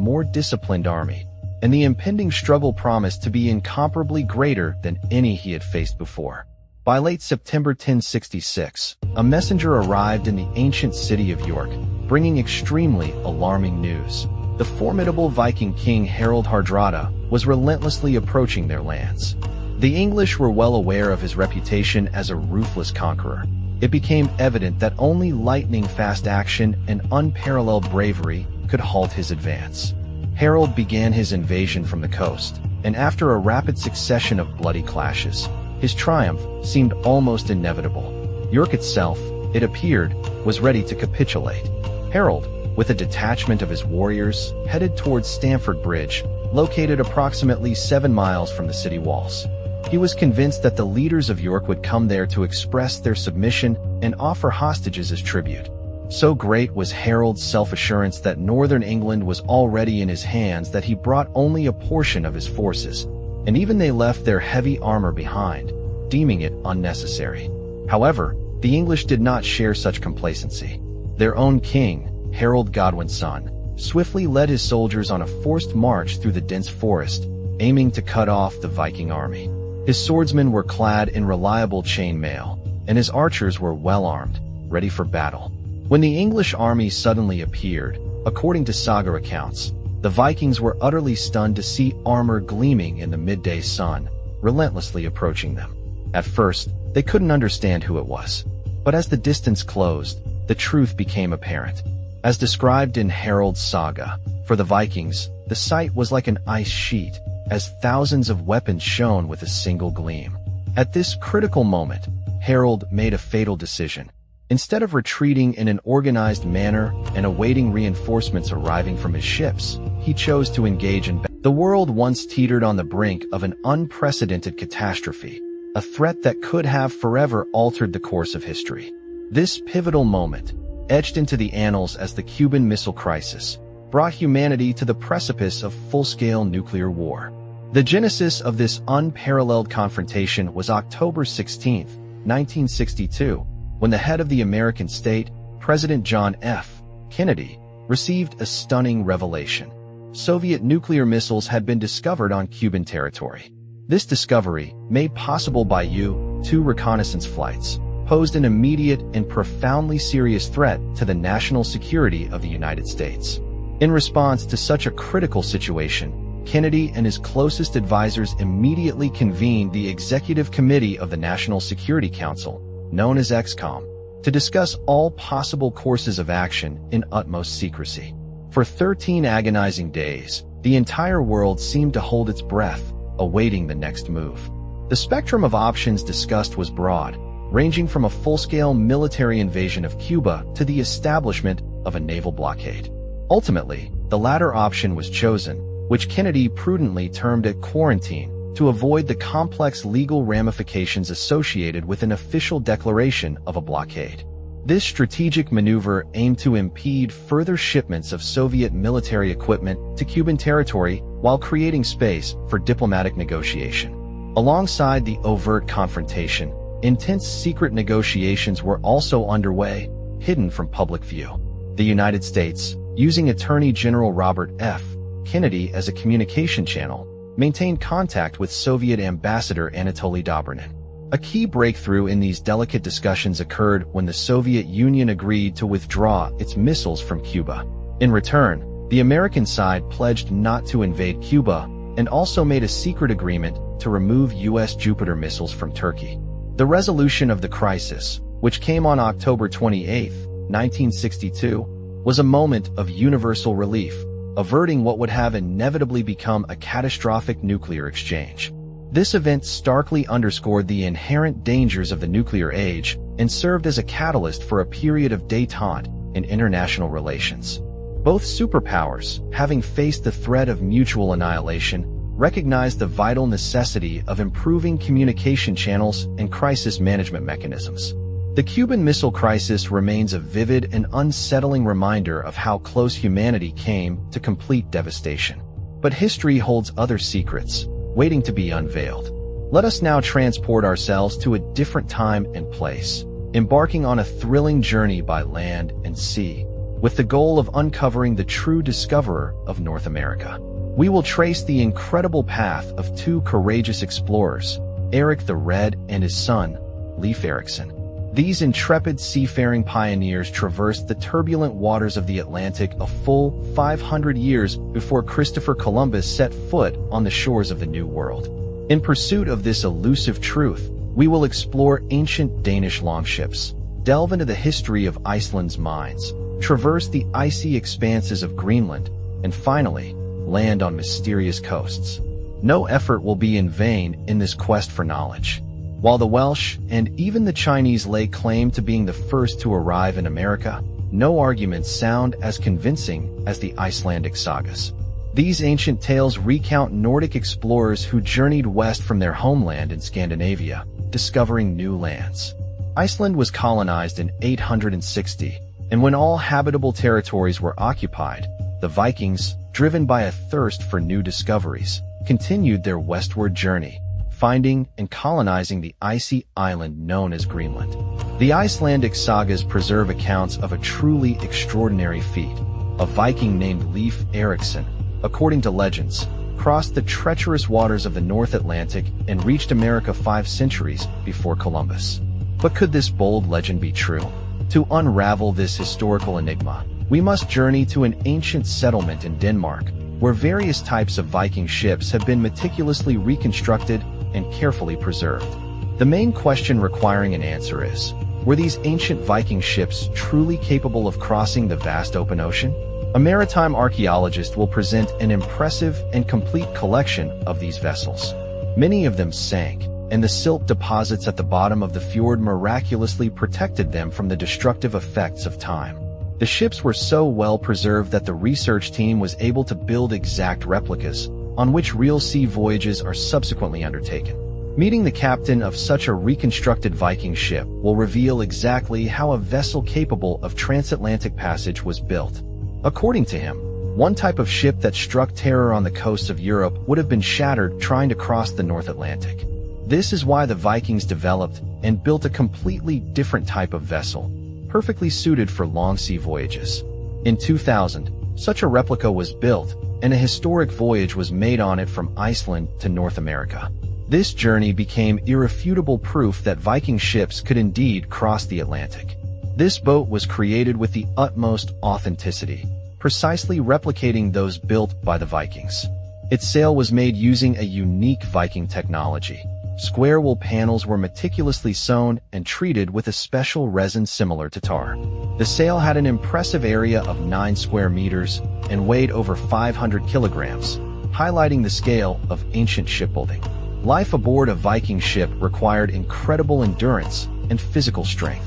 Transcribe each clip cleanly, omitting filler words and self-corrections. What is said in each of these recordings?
more disciplined army, and the impending struggle promised to be incomparably greater than any he had faced before. By late September 1066, a messenger arrived in the ancient city of York, bringing extremely alarming news. The formidable Viking king Harald Hardrada was relentlessly approaching their lands. The English were well aware of his reputation as a ruthless conqueror. It became evident that only lightning-fast action and unparalleled bravery could halt his advance. Harald began his invasion from the coast, and after a rapid succession of bloody clashes, his triumph seemed almost inevitable. York itself, it appeared, was ready to capitulate. Harald, with a detachment of his warriors, headed towards Stamford Bridge, located approximately 7 miles from the city walls. He was convinced that the leaders of York would come there to express their submission and offer hostages as tribute. So great was Harald's self-assurance that northern England was already in his hands that he brought only a portion of his forces, and even they left their heavy armor behind, deeming it unnecessary. However, the English did not share such complacency. Their own king, Harold Godwin's son, swiftly led his soldiers on a forced march through the dense forest, aiming to cut off the Viking army. His swordsmen were clad in reliable chainmail, and his archers were well armed, ready for battle. When the English army suddenly appeared, according to Saga accounts, the Vikings were utterly stunned to see armor gleaming in the midday sun, relentlessly approaching them. At first, they couldn't understand who it was. But as the distance closed, the truth became apparent. As described in Harold's Saga, for the Vikings, the sight was like an ice sheet, as thousands of weapons shone with a single gleam. At this critical moment, Harold made a fatal decision. Instead of retreating in an organized manner and awaiting reinforcements arriving from his ships, he chose to engage in battle. The world once teetered on the brink of an unprecedented catastrophe, a threat that could have forever altered the course of history. This pivotal moment, etched into the annals as the Cuban Missile Crisis, brought humanity to the precipice of full-scale nuclear war. The genesis of this unparalleled confrontation was October 16, 1962, when the head of the American state, President John F. Kennedy, received a stunning revelation. Soviet nuclear missiles had been discovered on Cuban territory. This discovery, made possible by U-2 reconnaissance flights, posed an immediate and profoundly serious threat to the national security of the United States. In response to such a critical situation, Kennedy and his closest advisors immediately convened the Executive Committee of the National Security Council, known as XCOM, to discuss all possible courses of action in utmost secrecy. For 13 agonizing days, the entire world seemed to hold its breath, awaiting the next move. The spectrum of options discussed was broad, ranging from a full-scale military invasion of Cuba to the establishment of a naval blockade. Ultimately, the latter option was chosen, which Kennedy prudently termed a quarantine, to avoid the complex legal ramifications associated with an official declaration of a blockade. This strategic maneuver aimed to impede further shipments of Soviet military equipment to Cuban territory while creating space for diplomatic negotiation. Alongside the overt confrontation, intense secret negotiations were also underway, hidden from public view. The United States, using Attorney General Robert F. Kennedy as a communication channel, maintained contact with Soviet Ambassador Anatoly Dobrinin. A key breakthrough in these delicate discussions occurred when the Soviet Union agreed to withdraw its missiles from Cuba. In return, the American side pledged not to invade Cuba and also made a secret agreement to remove U.S. Jupiter missiles from Turkey. The resolution of the crisis, which came on October 28, 1962, was a moment of universal relief, averting what would have inevitably become a catastrophic nuclear exchange. This event starkly underscored the inherent dangers of the nuclear age and served as a catalyst for a period of détente in international relations. Both superpowers, having faced the threat of mutual annihilation, recognized the vital necessity of improving communication channels and crisis management mechanisms. The Cuban Missile Crisis remains a vivid and unsettling reminder of how close humanity came to complete devastation. But history holds other secrets, waiting to be unveiled. Let us now transport ourselves to a different time and place, embarking on a thrilling journey by land and sea, with the goal of uncovering the true discoverer of North America. We will trace the incredible path of two courageous explorers, Eric the Red and his son, Leif Erikson. These intrepid seafaring pioneers traversed the turbulent waters of the Atlantic a full 500 years before Christopher Columbus set foot on the shores of the New World. In pursuit of this elusive truth, we will explore ancient Danish longships, delve into the history of Iceland's mines, traverse the icy expanses of Greenland, and finally, land on mysterious coasts. No effort will be in vain in this quest for knowledge. While the Welsh and even the Chinese lay claim to being the first to arrive in America, no arguments sound as convincing as the Icelandic sagas. These ancient tales recount Nordic explorers who journeyed west from their homeland in Scandinavia, discovering new lands. Iceland was colonized in 860, and when all habitable territories were occupied, the Vikings, driven by a thirst for new discoveries, continued their westward journey, finding and colonizing the icy island known as Greenland. The Icelandic sagas preserve accounts of a truly extraordinary feat. A Viking named Leif Erikson, according to legends, crossed the treacherous waters of the North Atlantic and reached America 5 centuries before Columbus. But could this bold legend be true? To unravel this historical enigma, we must journey to an ancient settlement in Denmark, where various types of Viking ships have been meticulously reconstructed and carefully preserved. The main question requiring an answer is, were these ancient Viking ships truly capable of crossing the vast open ocean? A maritime archaeologist will present an impressive and complete collection of these vessels. Many of them sank, and the silt deposits at the bottom of the fjord miraculously protected them from the destructive effects of time. The ships were so well preserved that the research team was able to build exact replicas, on which real sea voyages are subsequently undertaken. Meeting the captain of such a reconstructed Viking ship will reveal exactly how a vessel capable of transatlantic passage was built. According to him, one type of ship that struck terror on the coasts of Europe would have been shattered trying to cross the North Atlantic. This is why the Vikings developed and built a completely different type of vessel, perfectly suited for long sea voyages. In 2000, such a replica was built, and a historic voyage was made on it from Iceland to North America. This journey became irrefutable proof that Viking ships could indeed cross the Atlantic. This boat was created with the utmost authenticity, precisely replicating those built by the Vikings. Its sail was made using a unique Viking technology. Square wool panels were meticulously sewn and treated with a special resin similar to tar. The sail had an impressive area of 9 square meters and weighed over 500 kilograms, highlighting the scale of ancient shipbuilding. Life aboard a Viking ship required incredible endurance and physical strength.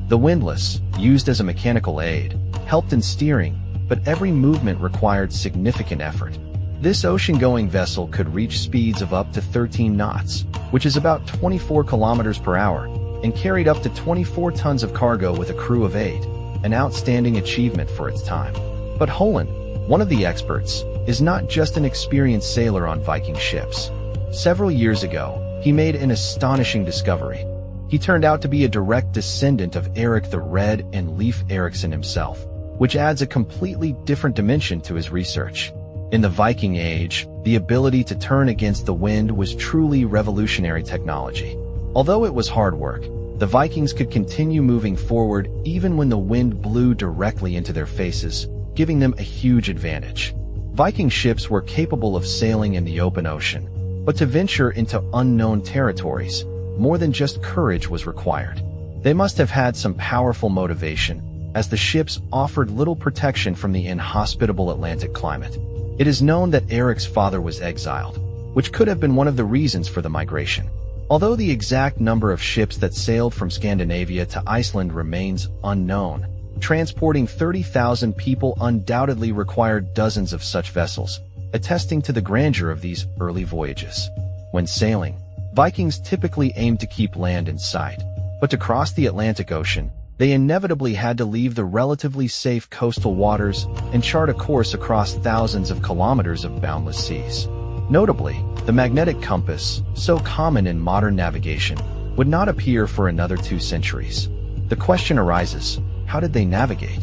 The windlass, used as a mechanical aid, helped in steering, but every movement required significant effort. This ocean-going vessel could reach speeds of up to 13 knots, which is about 24 kilometers per hour, and carried up to 24 tons of cargo with a crew of 8, an outstanding achievement for its time. But Holland, one of the experts, is not just an experienced sailor on Viking ships. Several years ago, he made an astonishing discovery. He turned out to be a direct descendant of Eric the Red and Leif Erikson himself, which adds a completely different dimension to his research. In the Viking Age, the ability to turn against the wind was truly revolutionary technology. Although it was hard work, the Vikings could continue moving forward even when the wind blew directly into their faces, giving them a huge advantage. Viking ships were capable of sailing in the open ocean, but to venture into unknown territories, more than just courage was required. They must have had some powerful motivation, as the ships offered little protection from the inhospitable Atlantic climate. It is known that Eric's father was exiled, which could have been one of the reasons for the migration. Although the exact number of ships that sailed from Scandinavia to Iceland remains unknown, transporting 30,000 people undoubtedly required dozens of such vessels, attesting to the grandeur of these early voyages. When sailing, Vikings typically aimed to keep land in sight, but to cross the Atlantic Ocean, they inevitably had to leave the relatively safe coastal waters and chart a course across thousands of kilometers of boundless seas. Notably, the magnetic compass, so common in modern navigation, would not appear for another 2 centuries. The question arises, how did they navigate?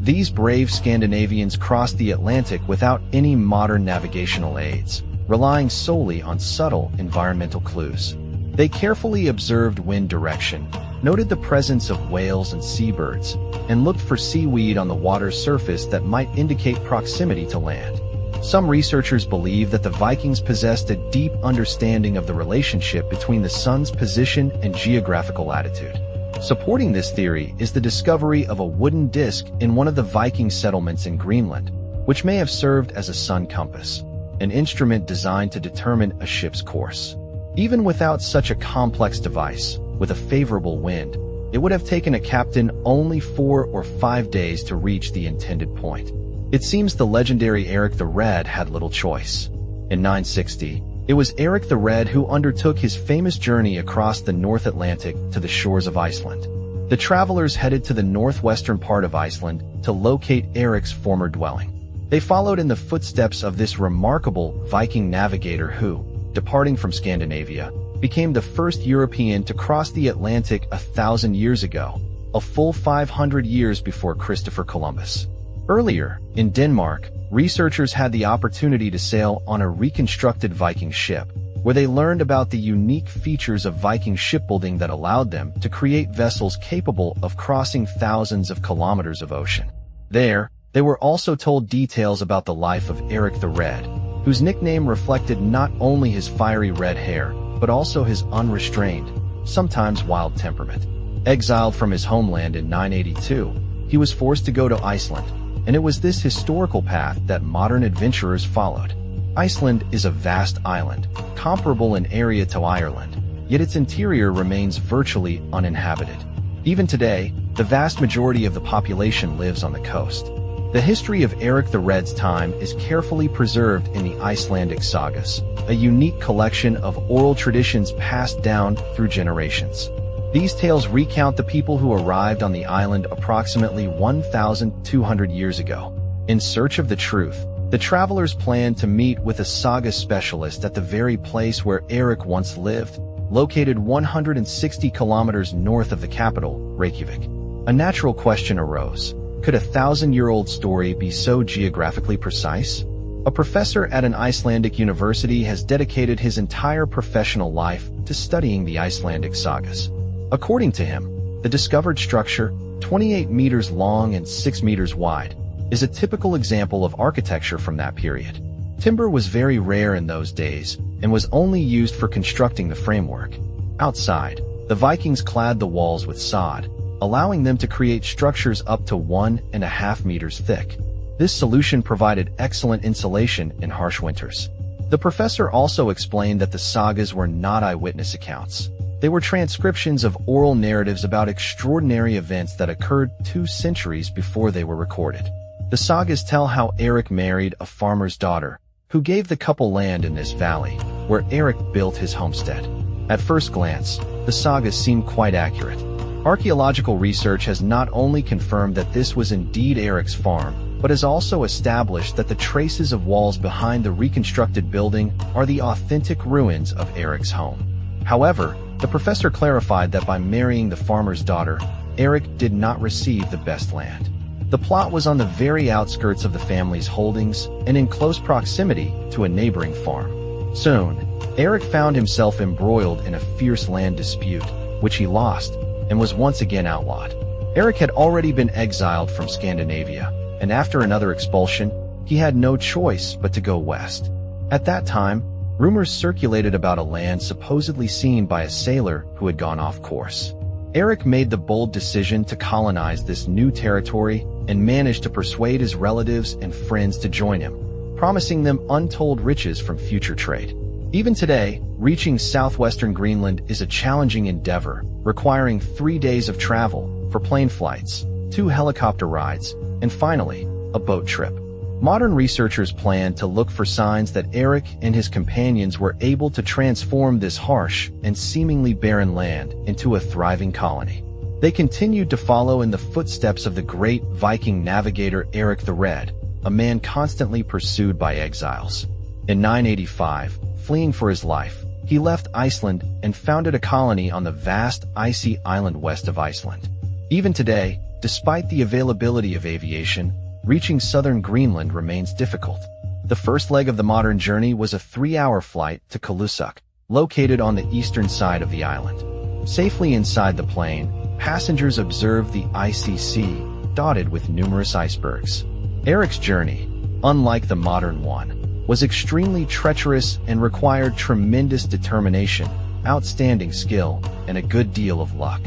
These brave Scandinavians crossed the Atlantic without any modern navigational aids, relying solely on subtle environmental clues. They carefully observed wind direction, noted the presence of whales and seabirds, and looked for seaweed on the water's surface that might indicate proximity to land. Some researchers believe that the Vikings possessed a deep understanding of the relationship between the sun's position and geographical latitude. Supporting this theory is the discovery of a wooden disc in one of the Viking settlements in Greenland, which may have served as a sun compass, an instrument designed to determine a ship's course. Even without such a complex device, with a favorable wind, it would have taken a captain only 4 or 5 days to reach the intended point. It seems the legendary Eric the Red had little choice. In 960, it was Eric the Red who undertook his famous journey across the North Atlantic to the shores of Iceland. The travelers headed to the northwestern part of Iceland to locate Eric's former dwelling. They followed in the footsteps of this remarkable Viking navigator who, departing from Scandinavia, became the first European to cross the Atlantic 1,000 years ago, a full 500 years before Christopher Columbus. Earlier, in Denmark, researchers had the opportunity to sail on a reconstructed Viking ship, where they learned about the unique features of Viking shipbuilding that allowed them to create vessels capable of crossing thousands of kilometers of ocean. There, they were also told details about the life of Eric the Red, whose nickname reflected not only his fiery red hair, but also his unrestrained, sometimes wild temperament. Exiled from his homeland in 982, he was forced to go to Iceland, and it was this historical path that modern adventurers followed. Iceland is a vast island, comparable in area to Ireland, yet its interior remains virtually uninhabited. Even today, the vast majority of the population lives on the coast. The history of Eric the Red's time is carefully preserved in the Icelandic sagas, a unique collection of oral traditions passed down through generations. These tales recount the people who arrived on the island approximately 1,200 years ago. In search of the truth, the travelers planned to meet with a saga specialist at the very place where Eric once lived, located 160 kilometers north of the capital, Reykjavik. A natural question arose. Could a 1,000-year-old story be so geographically precise? A professor at an Icelandic university has dedicated his entire professional life to studying the Icelandic sagas. According to him, the discovered structure, 28 meters long and 6 meters wide, is a typical example of architecture from that period. Timber was very rare in those days and was only used for constructing the framework. Outside, the Vikings clad the walls with sod, allowing them to create structures up to 1.5 meters thick. This solution provided excellent insulation in harsh winters. The professor also explained that the sagas were not eyewitness accounts. They were transcriptions of oral narratives about extraordinary events that occurred 2 centuries before they were recorded. The sagas tell how Eric married a farmer's daughter, who gave the couple land in this valley, where Eric built his homestead. At first glance, the sagas seem quite accurate. Archaeological research has not only confirmed that this was indeed Eric's farm, but has also established that the traces of walls behind the reconstructed building are the authentic ruins of Eric's home. However, the professor clarified that by marrying the farmer's daughter, Eric did not receive the best land. The plot was on the very outskirts of the family's holdings and in close proximity to a neighboring farm. Soon, Eric found himself embroiled in a fierce land dispute, which he lost, and was once again outlawed. Eric had already been exiled from Scandinavia, and after another expulsion, he had no choice but to go west. At that time, rumors circulated about a land supposedly seen by a sailor who had gone off course. Eric made the bold decision to colonize this new territory and managed to persuade his relatives and friends to join him, promising them untold riches from future trade. Even today, reaching southwestern Greenland is a challenging endeavor, requiring 3 days of travel for plane flights, 2 helicopter rides, and finally, a boat trip. Modern researchers plan to look for signs that Eric and his companions were able to transform this harsh and seemingly barren land into a thriving colony. They continued to follow in the footsteps of the great Viking navigator Eric the Red, a man constantly pursued by exiles. In 985, fleeing for his life, he left Iceland and founded a colony on the vast icy island west of Iceland. Even today, despite the availability of aviation, reaching southern Greenland remains difficult. The first leg of the modern journey was a 3-hour flight to Kalusuk, located on the eastern side of the island. Safely inside the plane, passengers observed the icy sea, dotted with numerous icebergs. Eric's journey, unlike the modern one, was extremely treacherous and required tremendous determination, outstanding skill, and a good deal of luck.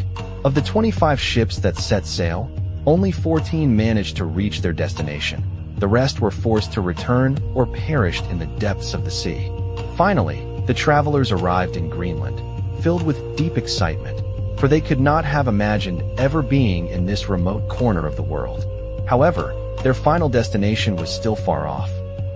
Of the 25 ships that set sail, only 14 managed to reach their destination. The rest were forced to return or perished in the depths of the sea. Finally, the travelers arrived in Greenland, filled with deep excitement, for they could not have imagined ever being in this remote corner of the world. However, their final destination was still far off.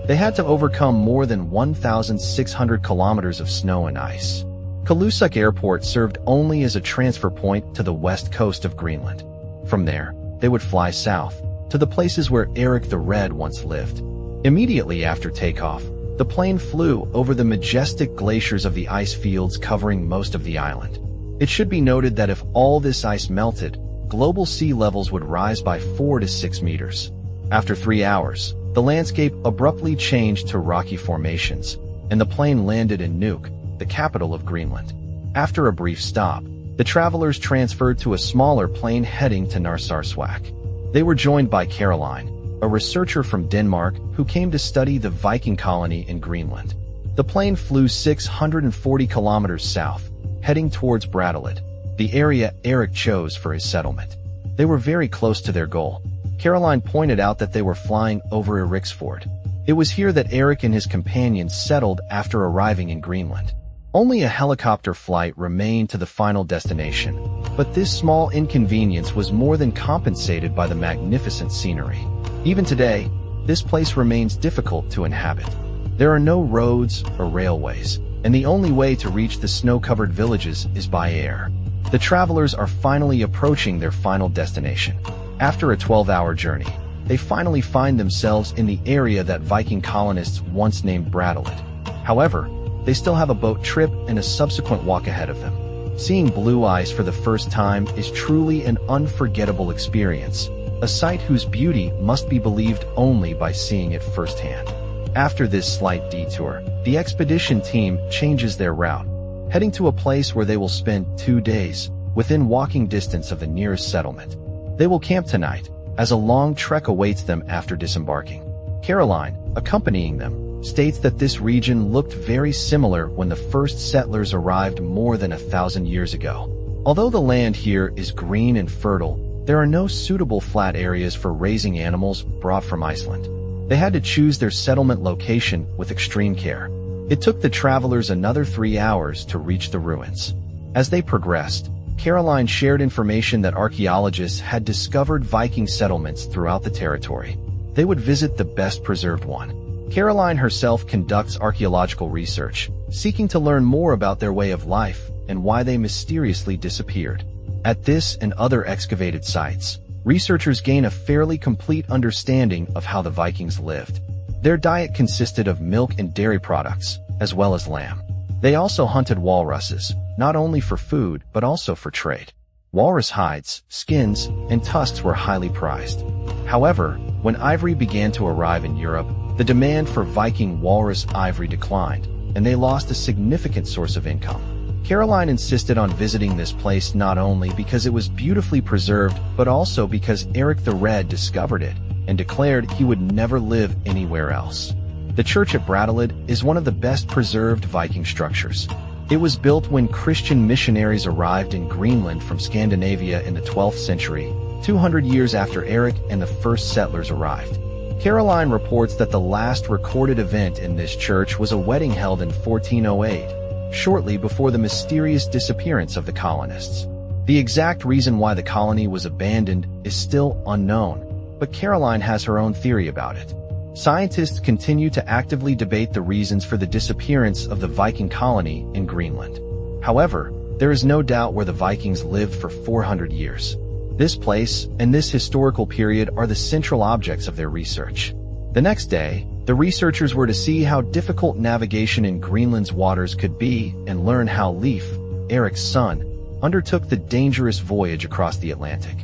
They had to overcome more than 1,600 kilometers of snow and ice. Kalusuk Airport served only as a transfer point to the west coast of Greenland. From there, they would fly south, to the places where Eric the Red once lived. Immediately after takeoff, the plane flew over the majestic glaciers of the ice fields covering most of the island. It should be noted that if all this ice melted, global sea levels would rise by 4 to 6 meters. After 3 hours, the landscape abruptly changed to rocky formations, and the plane landed in Nuuk, the capital of Greenland. After a brief stop, the travelers transferred to a smaller plane heading to Narsarsuaq. They were joined by Caroline, a researcher from Denmark who came to study the Viking colony in Greenland. The plane flew 640 kilometers south, heading towards Brattahlid, the area Eric chose for his settlement. They were very close to their goal. Caroline pointed out that they were flying over Eriksfjord. It was here that Eric and his companions settled after arriving in Greenland. Only a helicopter flight remained to the final destination, but this small inconvenience was more than compensated by the magnificent scenery. Even today, this place remains difficult to inhabit. There are no roads or railways, and the only way to reach the snow-covered villages is by air. The travelers are finally approaching their final destination. After a 12-hour journey, they finally find themselves in the area that Viking colonists once named Brattahlid. However, they still have a boat trip and a subsequent walk ahead of them. Seeing blue ice for the first time is truly an unforgettable experience, a sight whose beauty must be believed only by seeing it firsthand. After this slight detour, the expedition team changes their route, heading to a place where they will spend 2 days, within walking distance of the nearest settlement. They will camp tonight, as a long trek awaits them after disembarking. Caroline, accompanying them, states that this region looked very similar when the first settlers arrived more than 1,000 years ago. Although the land here is green and fertile, there are no suitable flat areas for raising animals brought from Iceland. They had to choose their settlement location with extreme care. It took the travelers another 3 hours to reach the ruins. As they progressed, Caroline shared information that archaeologists had discovered Viking settlements throughout the territory. They would visit the best preserved one. Caroline herself conducts archaeological research, seeking to learn more about their way of life and why they mysteriously disappeared. At this and other excavated sites, researchers gain a fairly complete understanding of how the Vikings lived. Their diet consisted of milk and dairy products, as well as lamb. They also hunted walruses, not only for food but also for trade. Walrus hides, skins, and tusks were highly prized. However, when ivory began to arrive in Europe, the demand for Viking walrus ivory declined, and they lost a significant source of income. Caroline insisted on visiting this place not only because it was beautifully preserved, but also because Eric the Red discovered it and declared he would never live anywhere else. The church at Brattahlid is one of the best preserved Viking structures. It was built when Christian missionaries arrived in Greenland from Scandinavia in the 12th century, 200 years after Eric and the first settlers arrived. Caroline reports that the last recorded event in this church was a wedding held in 1408, shortly before the mysterious disappearance of the colonists. The exact reason why the colony was abandoned is still unknown, but Caroline has her own theory about it. Scientists continue to actively debate the reasons for the disappearance of the Viking colony in Greenland. However, there is no doubt where the Vikings lived for 400 years. This place and this historical period are the central objects of their research. The next day, the researchers were to see how difficult navigation in Greenland's waters could be and learn how Leif, Eric's son, undertook the dangerous voyage across the Atlantic.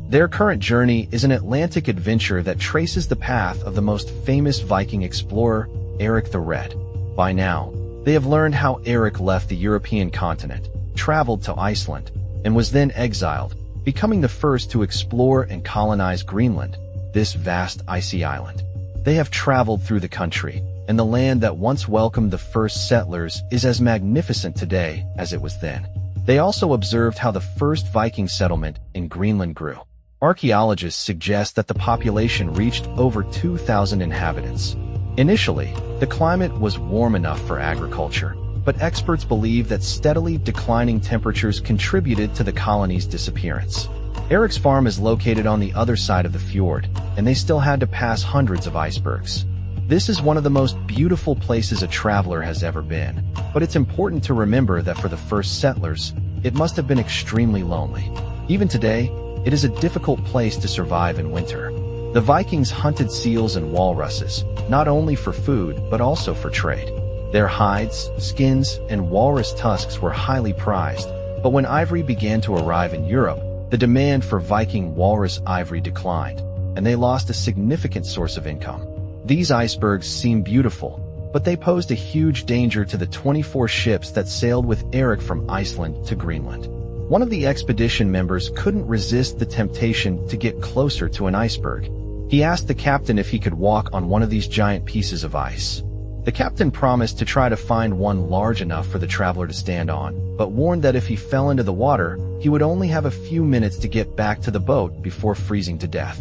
Their current journey is an Atlantic adventure that traces the path of the most famous Viking explorer, Eric the Red. By now, they have learned how Eric left the European continent, traveled to Iceland, and was then exiled, becoming the first to explore and colonize Greenland, this vast icy island. They have traveled through the country, and the land that once welcomed the first settlers is as magnificent today as it was then. They also observed how the first Viking settlement in Greenland grew. Archaeologists suggest that the population reached over 2,000 inhabitants. Initially, the climate was warm enough for agriculture, but experts believe that steadily declining temperatures contributed to the colony's disappearance. Eric's farm is located on the other side of the fjord, and they still had to pass hundreds of icebergs. This is one of the most beautiful places a traveler has ever been, but it's important to remember that for the first settlers, it must have been extremely lonely. Even today, it is a difficult place to survive in winter. The Vikings hunted seals and walruses, not only for food but also for trade. Their hides, skins, and walrus tusks were highly prized, but when ivory began to arrive in Europe, the demand for Viking walrus ivory declined, and they lost a significant source of income. These icebergs seem beautiful, but they posed a huge danger to the 24 ships that sailed with Eric from Iceland to Greenland. One of the expedition members couldn't resist the temptation to get closer to an iceberg. He asked the captain if he could walk on one of these giant pieces of ice. The captain promised to try to find one large enough for the traveler to stand on, but warned that if he fell into the water, he would only have a few minutes to get back to the boat before freezing to death.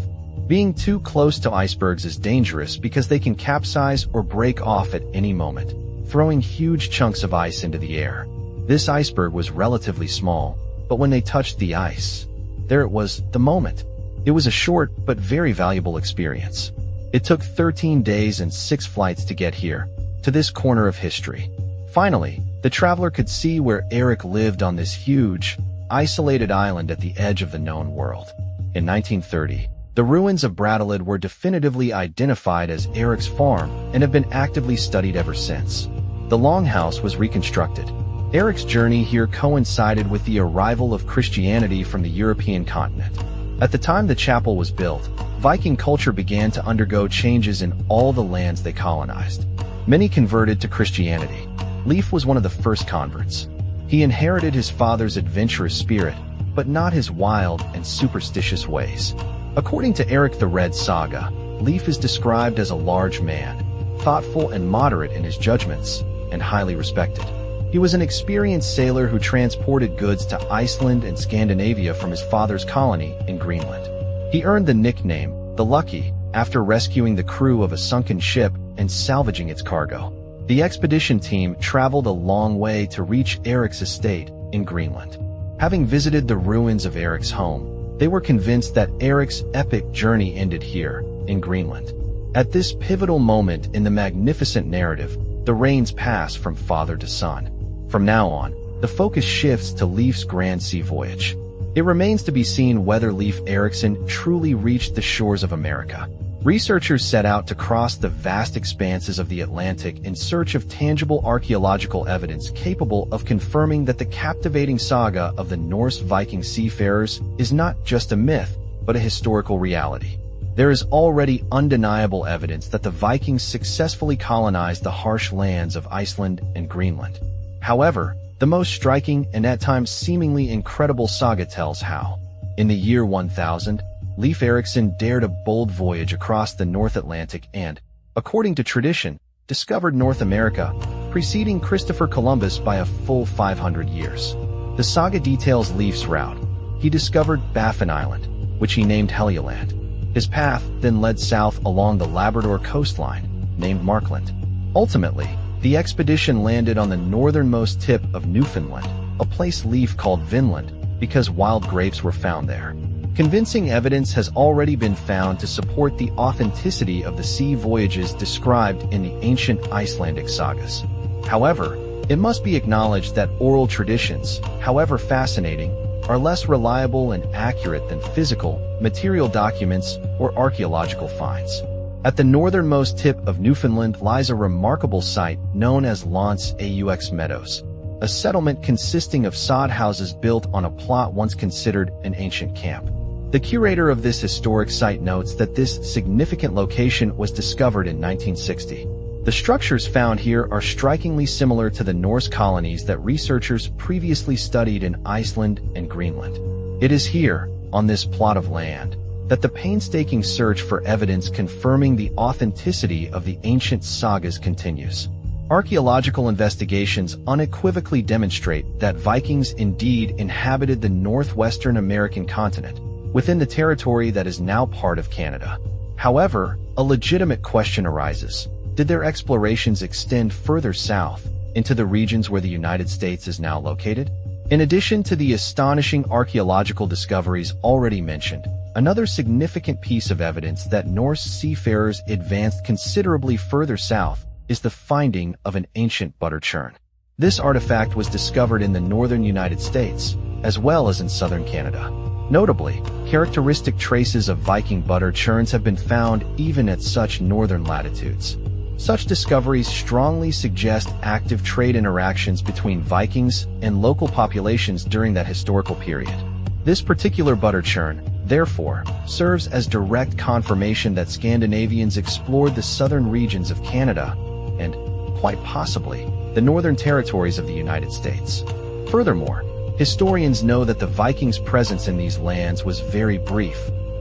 Being too close to icebergs is dangerous because they can capsize or break off at any moment, throwing huge chunks of ice into the air. This iceberg was relatively small, but when they touched the ice, there it was, the moment. It was a short but very valuable experience. It took 13 days and 6 flights to get here, to this corner of history. Finally, the traveler could see where Eric lived on this huge, isolated island at the edge of the known world. In 1930, the ruins of Brattahlid were definitively identified as Eric's farm and have been actively studied ever since. The Longhouse was reconstructed. Eric's journey here coincided with the arrival of Christianity from the European continent. At the time the chapel was built, Viking culture began to undergo changes in all the lands they colonized. Many converted to Christianity. Leif was one of the first converts. He inherited his father's adventurous spirit, but not his wild and superstitious ways. According to Eric the Red's saga, Leif is described as a large man, thoughtful and moderate in his judgments, and highly respected. He was an experienced sailor who transported goods to Iceland and Scandinavia from his father's colony in Greenland. He earned the nickname, the Lucky, after rescuing the crew of a sunken ship and salvaging its cargo. The expedition team traveled a long way to reach Eric's estate in Greenland. Having visited the ruins of Eric's home, they were convinced that Eric's epic journey ended here, in Greenland. At this pivotal moment in the magnificent narrative, the reins pass from father to son. From now on, the focus shifts to Leif's grand sea voyage. It remains to be seen whether Leif Erikson truly reached the shores of America. Researchers set out to cross the vast expanses of the Atlantic in search of tangible archaeological evidence capable of confirming that the captivating saga of the Norse Viking seafarers is not just a myth, but a historical reality. There is already undeniable evidence that the Vikings successfully colonized the harsh lands of Iceland and Greenland. However, the most striking and at times seemingly incredible saga tells how, in the year 1000, Leif Erikson dared a bold voyage across the North Atlantic and, according to tradition, discovered North America, preceding Christopher Columbus by a full 500 years. The saga details Leif's route. He discovered Baffin Island, which he named Helluland. His path then led south along the Labrador coastline, named Markland. Ultimately, the expedition landed on the northernmost tip of Newfoundland, a place Leif called Vinland because wild grapes were found there. Convincing evidence has already been found to support the authenticity of the sea voyages described in the ancient Icelandic sagas. However, it must be acknowledged that oral traditions, however fascinating, are less reliable and accurate than physical, material documents or archaeological finds. At the northernmost tip of Newfoundland lies a remarkable site known as L'Anse aux Meadows, a settlement consisting of sod houses built on a plot once considered an ancient camp. The curator of this historic site notes that this significant location was discovered in 1960. The structures found here are strikingly similar to the Norse colonies that researchers previously studied in Iceland and Greenland. It is here, on this plot of land, that the painstaking search for evidence confirming the authenticity of the ancient sagas continues. Archaeological investigations unequivocally demonstrate that Vikings indeed inhabited the northwestern American continent, within the territory that is now part of Canada. However, a legitimate question arises. Did their explorations extend further south, into the regions where the United States is now located? In addition to the astonishing archaeological discoveries already mentioned, another significant piece of evidence that Norse seafarers advanced considerably further south is the finding of an ancient butter churn. This artifact was discovered in the northern United States, as well as in southern Canada. Notably, characteristic traces of Viking butter churns have been found even at such northern latitudes. Such discoveries strongly suggest active trade interactions between Vikings and local populations during that historical period. This particular butter churn, therefore, serves as direct confirmation that Scandinavians explored the southern regions of Canada and, quite possibly, the northern territories of the United States. Furthermore, historians know that the Vikings' presence in these lands was very brief,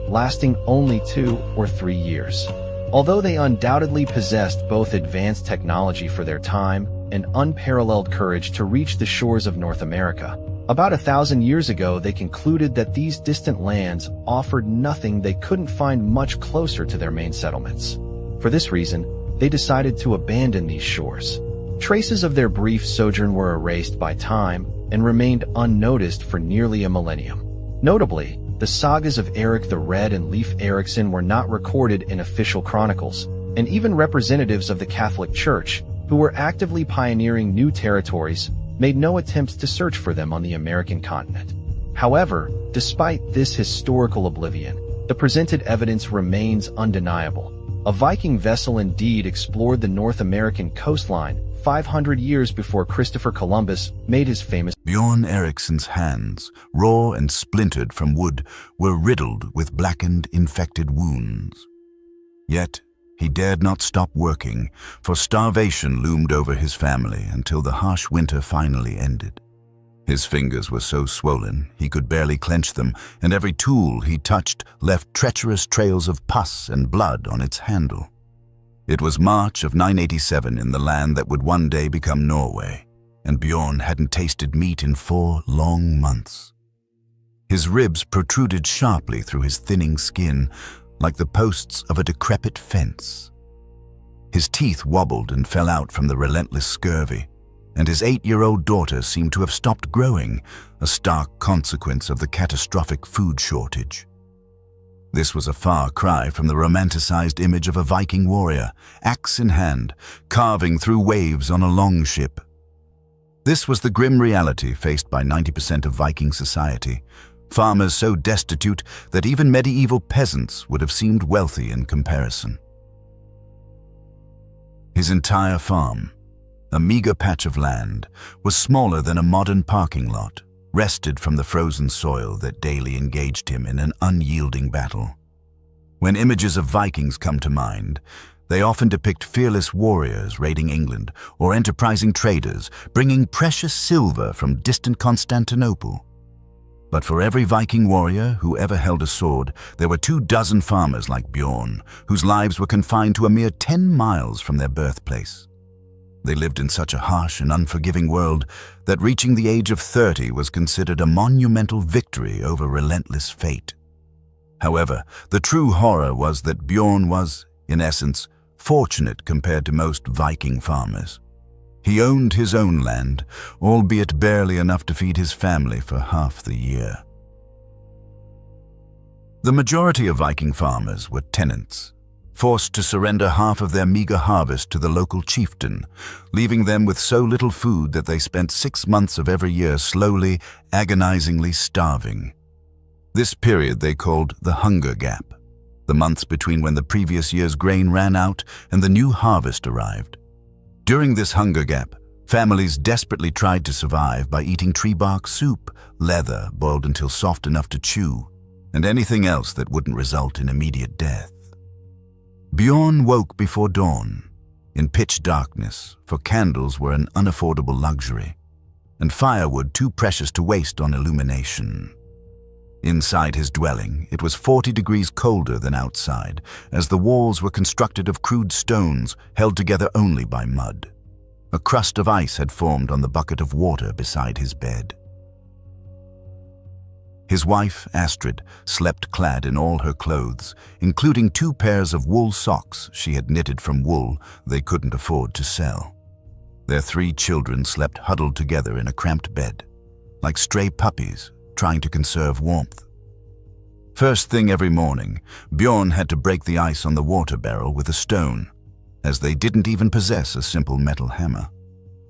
lasting only 2 or 3 years. Although they undoubtedly possessed both advanced technology for their time and unparalleled courage to reach the shores of North America, about 1,000 years ago they concluded that these distant lands offered nothing they couldn't find much closer to their main settlements. For this reason, they decided to abandon these shores. Traces of their brief sojourn were erased by time and remained unnoticed for nearly a millennium. Notably, the sagas of Eric the Red and Leif Erikson were not recorded in official chronicles, and even representatives of the Catholic Church, who were actively pioneering new territories, made no attempts to search for them on the American continent. However, despite this historical oblivion, the presented evidence remains undeniable. A Viking vessel indeed explored the North American coastline 500 years before Christopher Columbus made his famous. Bjorn Eriksson's hands, raw and splintered from wood, were riddled with blackened, infected wounds. Yet, he dared not stop working, for starvation loomed over his family until the harsh winter finally ended. His fingers were so swollen he could barely clench them, and every tool he touched left treacherous trails of pus and blood on its handle. It was March of 987 in the land that would one day become Norway, and Bjorn hadn't tasted meat in 4 long months. His ribs protruded sharply through his thinning skin, like the posts of a decrepit fence. His teeth wobbled and fell out from the relentless scurvy, and his 8-year-old daughter seemed to have stopped growing, a stark consequence of the catastrophic food shortage. This was a far cry from the romanticized image of a Viking warrior, axe in hand, carving through waves on a longship. This was the grim reality faced by 90% of Viking society, farmers so destitute that even medieval peasants would have seemed wealthy in comparison. His entire farm, a meager patch of land, was smaller than a modern parking lot, wrested from the frozen soil that daily engaged him in an unyielding battle. When images of Vikings come to mind, they often depict fearless warriors raiding England or enterprising traders bringing precious silver from distant Constantinople. But for every Viking warrior who ever held a sword, there were 24 farmers like Bjorn, whose lives were confined to a mere 10 miles from their birthplace. They lived in such a harsh and unforgiving world that reaching the age of 30 was considered a monumental victory over relentless fate. However, the true horror was that Bjorn was, in essence, fortunate compared to most Viking farmers. He owned his own land, albeit barely enough to feed his family for half the year. The majority of Viking farmers were tenants, forced to surrender half of their meager harvest to the local chieftain, leaving them with so little food that they spent 6 months of every year slowly, agonizingly starving. This period they called the Hunger Gap, the months between when the previous year's grain ran out and the new harvest arrived. During this hunger gap, families desperately tried to survive by eating tree bark soup, leather boiled until soft enough to chew, and anything else that wouldn't result in immediate death. Bjorn woke before dawn, in pitch darkness, for candles were an unaffordable luxury, and firewood too precious to waste on illumination. Inside his dwelling, it was 40 degrees colder than outside, as the walls were constructed of crude stones held together only by mud. A crust of ice had formed on the bucket of water beside his bed. His wife, Astrid, slept clad in all her clothes, including 2 pairs of wool socks she had knitted from wool they couldn't afford to sell. Their 3 children slept huddled together in a cramped bed, like stray puppies trying to conserve warmth. First thing every morning, Bjorn had to break the ice on the water barrel with a stone, as they didn't even possess a simple metal hammer.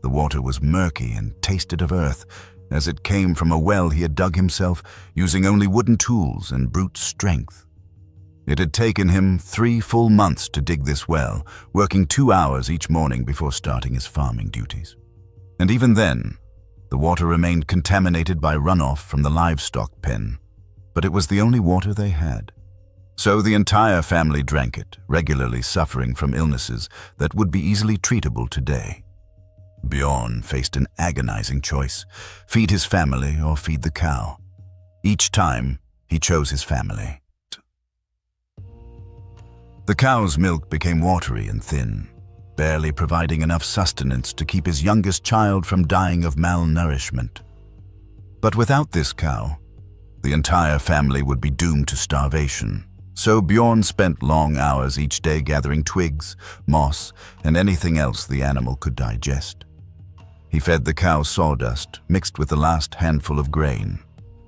The water was murky and tasted of earth, as it came from a well he had dug himself using only wooden tools and brute strength. It had taken him 3 full months to dig this well, working 2 hours each morning before starting his farming duties. And even then, the water remained contaminated by runoff from the livestock pen, but it was the only water they had. So the entire family drank it, regularly suffering from illnesses that would be easily treatable today. Bjorn faced an agonizing choice: feed his family or feed the cow. Each time, he chose his family. The cow's milk became watery and thin, barely providing enough sustenance to keep his youngest child from dying of malnourishment. But without this cow, the entire family would be doomed to starvation. So Bjorn spent long hours each day gathering twigs, moss, and anything else the animal could digest. He fed the cow sawdust mixed with the last handful of grain,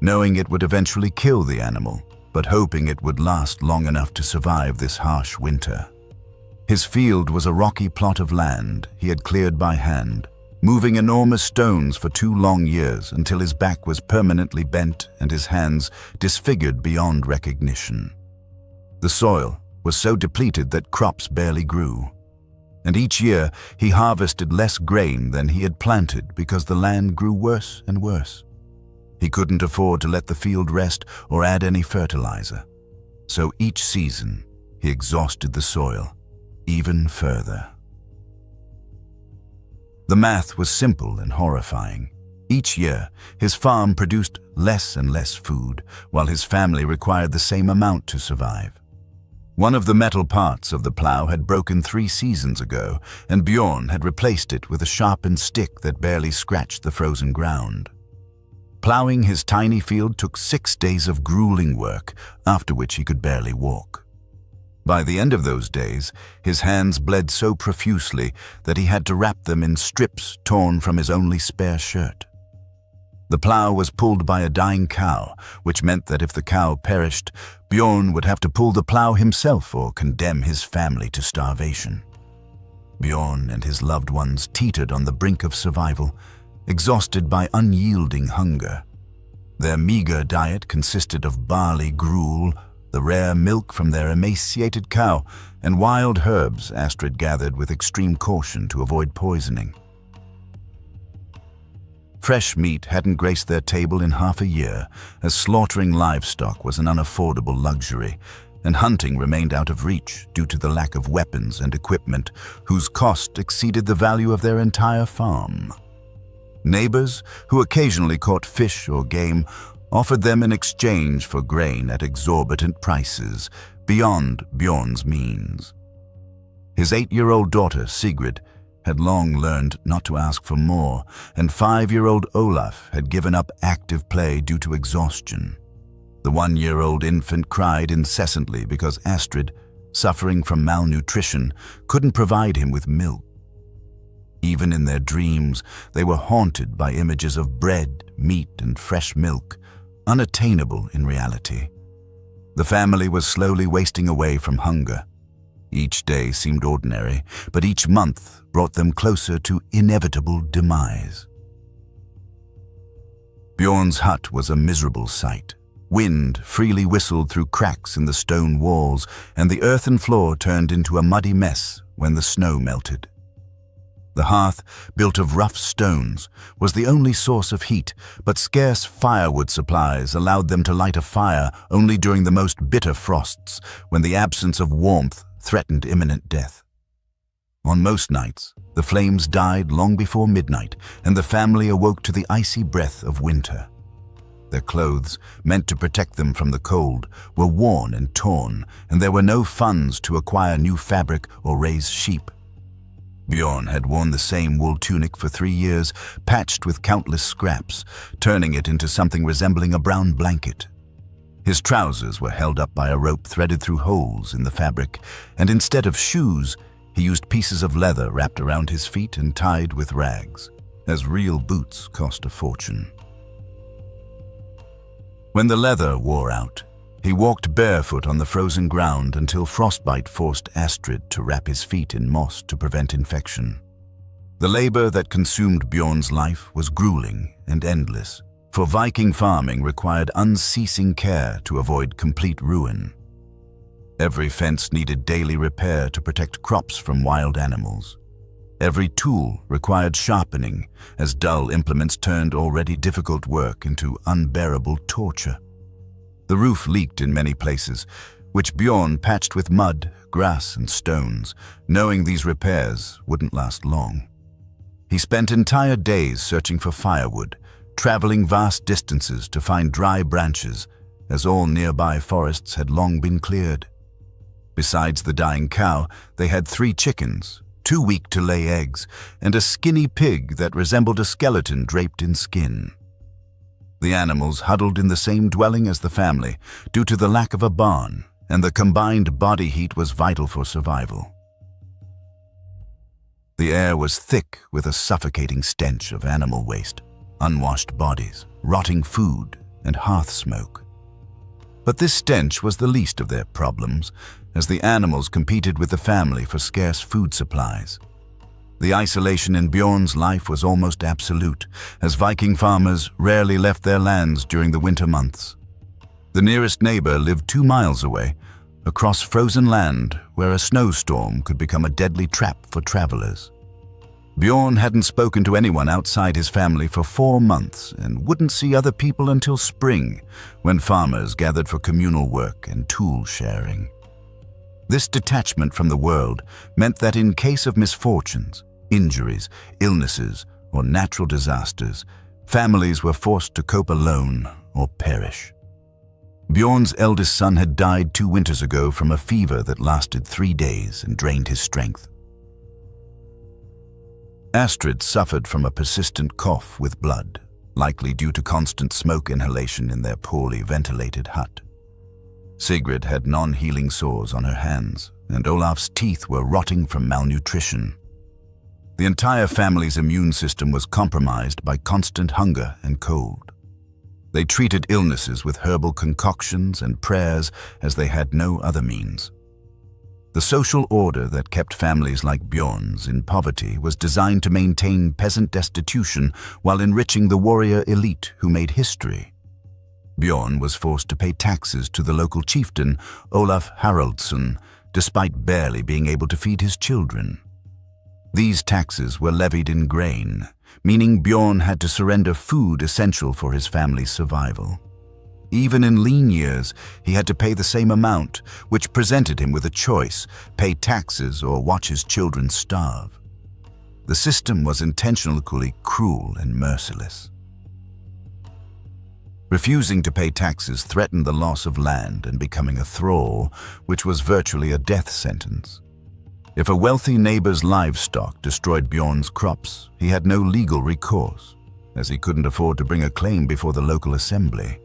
knowing it would eventually kill the animal, but hoping it would last long enough to survive this harsh winter. His field was a rocky plot of land he had cleared by hand, moving enormous stones for 2 long years until his back was permanently bent and his hands disfigured beyond recognition. The soil was so depleted that crops barely grew, and each year he harvested less grain than he had planted because the land grew worse and worse. He couldn't afford to let the field rest or add any fertilizer, so each season he exhausted the soil even further. The math was simple and horrifying. Each year, his farm produced less and less food, while his family required the same amount to survive. One of the metal parts of the plow had broken 3 seasons ago, and Bjorn had replaced it with a sharpened stick that barely scratched the frozen ground. Plowing his tiny field took 6 days of grueling work, after which he could barely walk. By the end of those days, his hands bled so profusely that he had to wrap them in strips torn from his only spare shirt. The plow was pulled by a dying cow, which meant that if the cow perished, Bjorn would have to pull the plow himself or condemn his family to starvation. Bjorn and his loved ones teetered on the brink of survival, exhausted by unyielding hunger. Their meager diet consisted of barley gruel, the rare milk from their emaciated cow, and wild herbs Astrid gathered with extreme caution to avoid poisoning. Fresh meat hadn't graced their table in half a year, as slaughtering livestock was an unaffordable luxury, and hunting remained out of reach due to the lack of weapons and equipment whose cost exceeded the value of their entire farm. Neighbors, who occasionally caught fish or game, offered them in exchange for grain at exorbitant prices, beyond Bjorn's means. His 8-year-old daughter, Sigrid, had long learned not to ask for more, and 5-year-old Olaf had given up active play due to exhaustion. The 1-year-old infant cried incessantly because Astrid, suffering from malnutrition, couldn't provide him with milk. Even in their dreams, they were haunted by images of bread, meat, and fresh milk, unattainable in reality. The family was slowly wasting away from hunger. Each day seemed ordinary, but each month brought them closer to inevitable demise. Bjorn's hut was a miserable sight. Wind freely whistled through cracks in the stone walls, and the earthen floor turned into a muddy mess when the snow melted. The hearth, built of rough stones, was the only source of heat, but scarce firewood supplies allowed them to light a fire only during the most bitter frosts, when the absence of warmth threatened imminent death. On most nights, the flames died long before midnight, and the family awoke to the icy breath of winter. Their clothes, meant to protect them from the cold, were worn and torn, and there were no funds to acquire new fabric or raise sheep. Bjorn had worn the same wool tunic for 3 years, patched with countless scraps, turning it into something resembling a brown blanket. His trousers were held up by a rope threaded through holes in the fabric, and instead of shoes, he used pieces of leather wrapped around his feet and tied with rags, as real boots cost a fortune. When the leather wore out, he walked barefoot on the frozen ground until frostbite forced Astrid to wrap his feet in moss to prevent infection. The labor that consumed Bjorn's life was grueling and endless, for Viking farming required unceasing care to avoid complete ruin. Every fence needed daily repair to protect crops from wild animals. Every tool required sharpening, as dull implements turned already difficult work into unbearable torture. The roof leaked in many places, which Bjorn patched with mud, grass, and stones, knowing these repairs wouldn't last long. He spent entire days searching for firewood, traveling vast distances to find dry branches, as all nearby forests had long been cleared. Besides the dying cow, they had 3 chickens, too weak to lay eggs, and a skinny pig that resembled a skeleton draped in skin. The animals huddled in the same dwelling as the family due to the lack of a barn, and the combined body heat was vital for survival. The air was thick with a suffocating stench of animal waste, unwashed bodies, rotting food, and hearth smoke. But this stench was the least of their problems, as the animals competed with the family for scarce food supplies. The isolation in Bjorn's life was almost absolute, as Viking farmers rarely left their lands during the winter months. The nearest neighbor lived 2 miles away, across frozen land where a snowstorm could become a deadly trap for travelers. Bjorn hadn't spoken to anyone outside his family for 4 months and wouldn't see other people until spring, when farmers gathered for communal work and tool sharing. This detachment from the world meant that in case of misfortunes, injuries, illnesses, or natural disasters, families were forced to cope alone or perish. Bjorn's eldest son had died 2 winters ago from a fever that lasted 3 days and drained his strength. Astrid suffered from a persistent cough with blood, likely due to constant smoke inhalation in their poorly ventilated hut. Sigrid had non-healing sores on her hands, and Olaf's teeth were rotting from malnutrition. The entire family's immune system was compromised by constant hunger and cold. They treated illnesses with herbal concoctions and prayers as they had no other means. The social order that kept families like Bjorn's in poverty was designed to maintain peasant destitution while enriching the warrior elite who made history. Bjorn was forced to pay taxes to the local chieftain, Olaf Haraldsson, despite barely being able to feed his children. These taxes were levied in grain, meaning Bjorn had to surrender food essential for his family's survival. Even in lean years, he had to pay the same amount, which presented him with a choice: pay taxes or watch his children starve. The system was intentionally cruel and merciless. Refusing to pay taxes threatened the loss of land and becoming a thrall, which was virtually a death sentence. If a wealthy neighbor's livestock destroyed Bjorn's crops, he had no legal recourse, as he couldn't afford to bring a claim before the local assembly.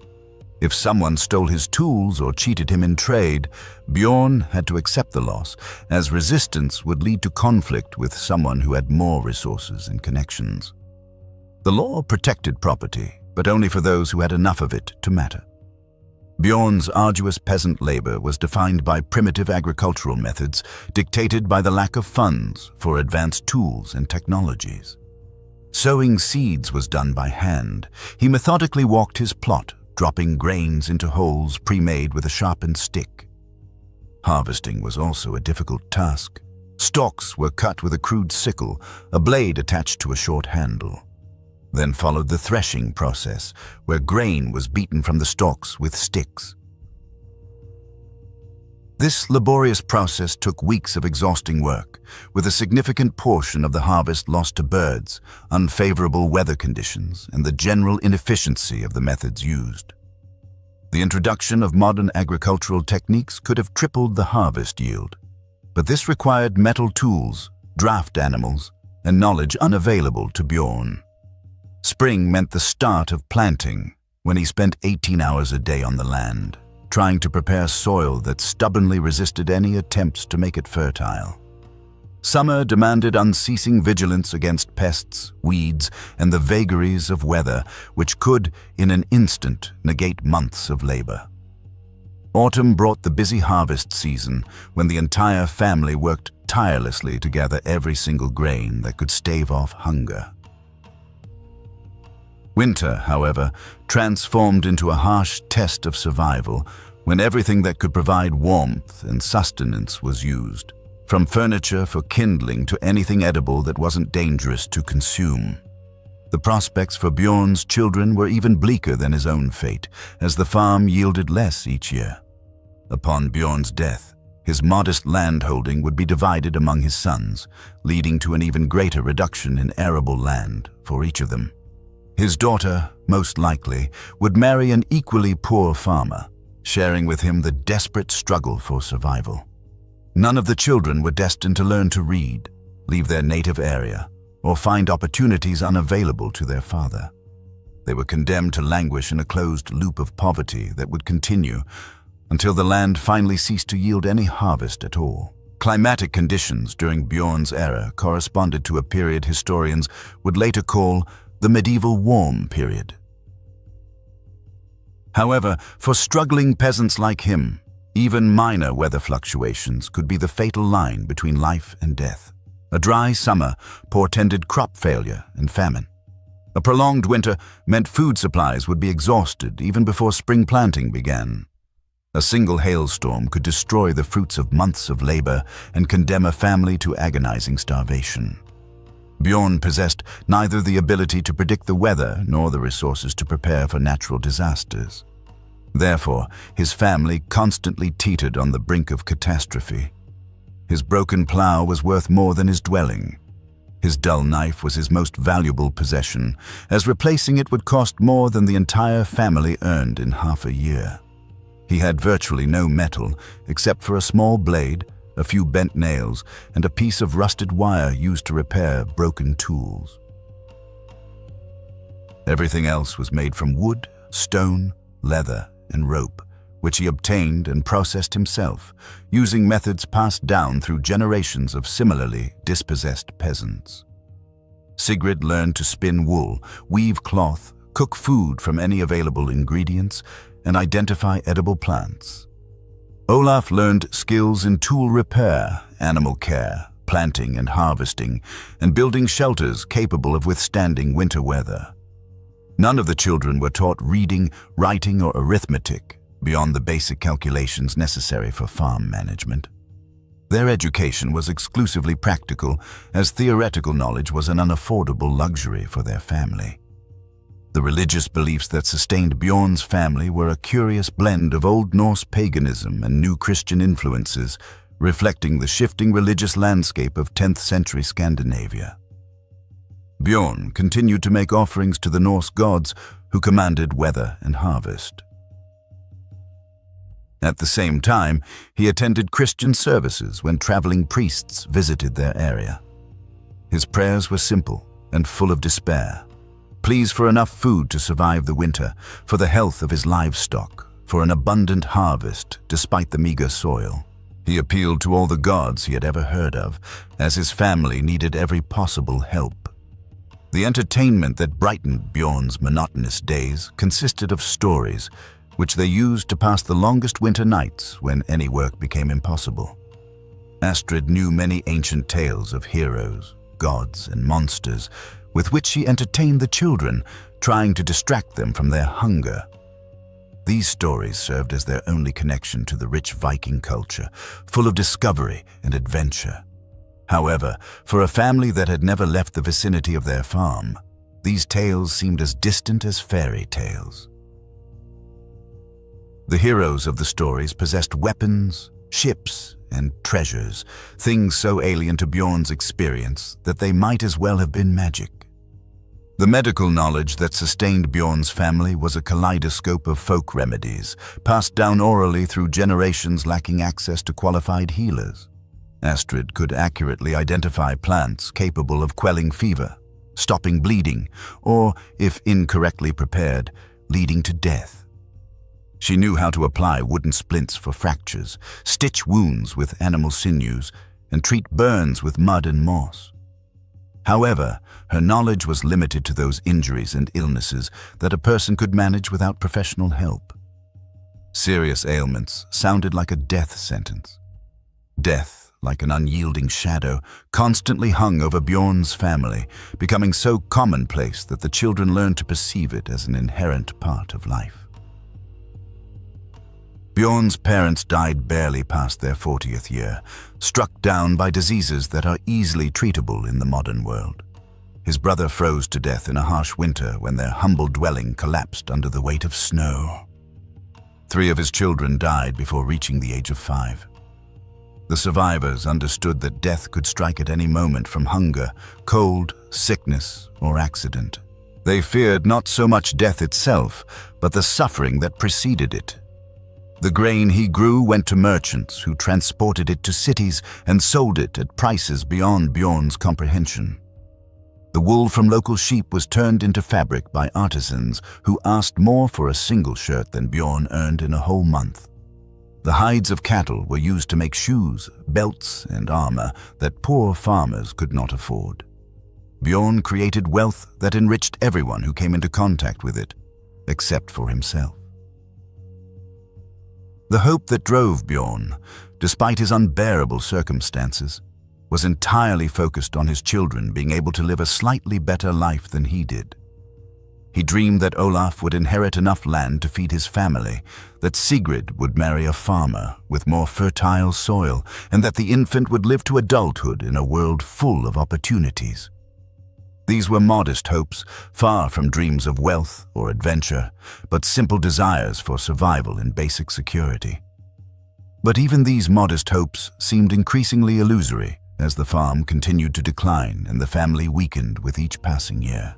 If someone stole his tools or cheated him in trade, Bjorn had to accept the loss, as resistance would lead to conflict with someone who had more resources and connections. The law protected property, but only for those who had enough of it to matter. Bjorn's arduous peasant labor was defined by primitive agricultural methods dictated by the lack of funds for advanced tools and technologies. Sowing seeds was done by hand. He methodically walked his plot, dropping grains into holes pre-made with a sharpened stick. Harvesting was also a difficult task. Stalks were cut with a crude sickle, a blade attached to a short handle. Then followed the threshing process, where grain was beaten from the stalks with sticks. This laborious process took weeks of exhausting work, with a significant portion of the harvest lost to birds, unfavorable weather conditions, and the general inefficiency of the methods used. The introduction of modern agricultural techniques could have tripled the harvest yield, but this required metal tools, draft animals, and knowledge unavailable to Bjorn. Spring meant the start of planting, when he spent 18 hours a day on the land, trying to prepare soil that stubbornly resisted any attempts to make it fertile. Summer demanded unceasing vigilance against pests, weeds, and the vagaries of weather, which could, in an instant, negate months of labor. Autumn brought the busy harvest season, when the entire family worked tirelessly to gather every single grain that could stave off hunger. Winter, however, transformed into a harsh test of survival when everything that could provide warmth and sustenance was used, from furniture for kindling to anything edible that wasn't dangerous to consume. The prospects for Bjorn's children were even bleaker than his own fate, as the farm yielded less each year. Upon Bjorn's death, his modest landholding would be divided among his sons, leading to an even greater reduction in arable land for each of them. His daughter, most likely, would marry an equally poor farmer, sharing with him the desperate struggle for survival. None of the children were destined to learn to read, leave their native area, or find opportunities unavailable to their father. They were condemned to languish in a closed loop of poverty that would continue until the land finally ceased to yield any harvest at all. Climatic conditions during Bjorn's era corresponded to a period historians would later call the medieval warm period. However, for struggling peasants like him, even minor weather fluctuations could be the fatal line between life and death. A dry summer portended crop failure and famine. A prolonged winter meant food supplies would be exhausted even before spring planting began. A single hailstorm could destroy the fruits of months of labor and condemn a family to agonizing starvation. Bjorn possessed neither the ability to predict the weather nor the resources to prepare for natural disasters. Therefore, his family constantly teetered on the brink of catastrophe. His broken plow was worth more than his dwelling. His dull knife was his most valuable possession, as replacing it would cost more than the entire family earned in half a year. He had virtually no metal except for a small blade, a few bent nails, and a piece of rusted wire used to repair broken tools. Everything else was made from wood, stone, leather, and rope, which he obtained and processed himself, using methods passed down through generations of similarly dispossessed peasants. Sigrid learned to spin wool, weave cloth, cook food from any available ingredients, and identify edible plants. Olaf learned skills in tool repair, animal care, planting and harvesting, and building shelters capable of withstanding winter weather. None of the children were taught reading, writing, or arithmetic beyond the basic calculations necessary for farm management. Their education was exclusively practical, as theoretical knowledge was an unaffordable luxury for their family. The religious beliefs that sustained Bjorn's family were a curious blend of Old Norse paganism and new Christian influences, reflecting the shifting religious landscape of 10th century Scandinavia. Bjorn continued to make offerings to the Norse gods who commanded weather and harvest. At the same time, he attended Christian services when traveling priests visited their area. His prayers were simple and full of despair. Pleas for enough food to survive the winter, for the health of his livestock, for an abundant harvest despite the meager soil. He appealed to all the gods he had ever heard of, as his family needed every possible help. The entertainment that brightened Bjorn's monotonous days consisted of stories, which they used to pass the longest winter nights when any work became impossible. Astrid knew many ancient tales of heroes, gods, and monsters, with which she entertained the children, trying to distract them from their hunger. These stories served as their only connection to the rich Viking culture, full of discovery and adventure. However, for a family that had never left the vicinity of their farm, these tales seemed as distant as fairy tales. The heroes of the stories possessed weapons, ships, and treasures, things so alien to Bjorn's experience that they might as well have been magic. The medical knowledge that sustained Bjorn's family was a kaleidoscope of folk remedies, passed down orally through generations lacking access to qualified healers. Astrid could accurately identify plants capable of quelling fever, stopping bleeding, or, if incorrectly prepared, leading to death. She knew how to apply wooden splints for fractures, stitch wounds with animal sinews, and treat burns with mud and moss. However, her knowledge was limited to those injuries and illnesses that a person could manage without professional help. Serious ailments sounded like a death sentence. Death, like an unyielding shadow, constantly hung over Bjorn's family, becoming so commonplace that the children learned to perceive it as an inherent part of life. Bjorn's parents died barely past their 40th year, struck down by diseases that are easily treatable in the modern world. His brother froze to death in a harsh winter when their humble dwelling collapsed under the weight of snow. 3 of his children died before reaching the age of 5. The survivors understood that death could strike at any moment from hunger, cold, sickness, or accident. They feared not so much death itself, but the suffering that preceded it. The grain he grew went to merchants who transported it to cities and sold it at prices beyond Bjorn's comprehension. The wool from local sheep was turned into fabric by artisans who asked more for a single shirt than Bjorn earned in a whole month. The hides of cattle were used to make shoes, belts, and armor that poor farmers could not afford. Bjorn created wealth that enriched everyone who came into contact with it, except for himself. The hope that drove Bjorn, despite his unbearable circumstances, was entirely focused on his children being able to live a slightly better life than he did. He dreamed that Olaf would inherit enough land to feed his family, that Sigrid would marry a farmer with more fertile soil, and that the infant would live to adulthood in a world full of opportunities. These were modest hopes, far from dreams of wealth or adventure, but simple desires for survival and basic security. But even these modest hopes seemed increasingly illusory as the farm continued to decline and the family weakened with each passing year.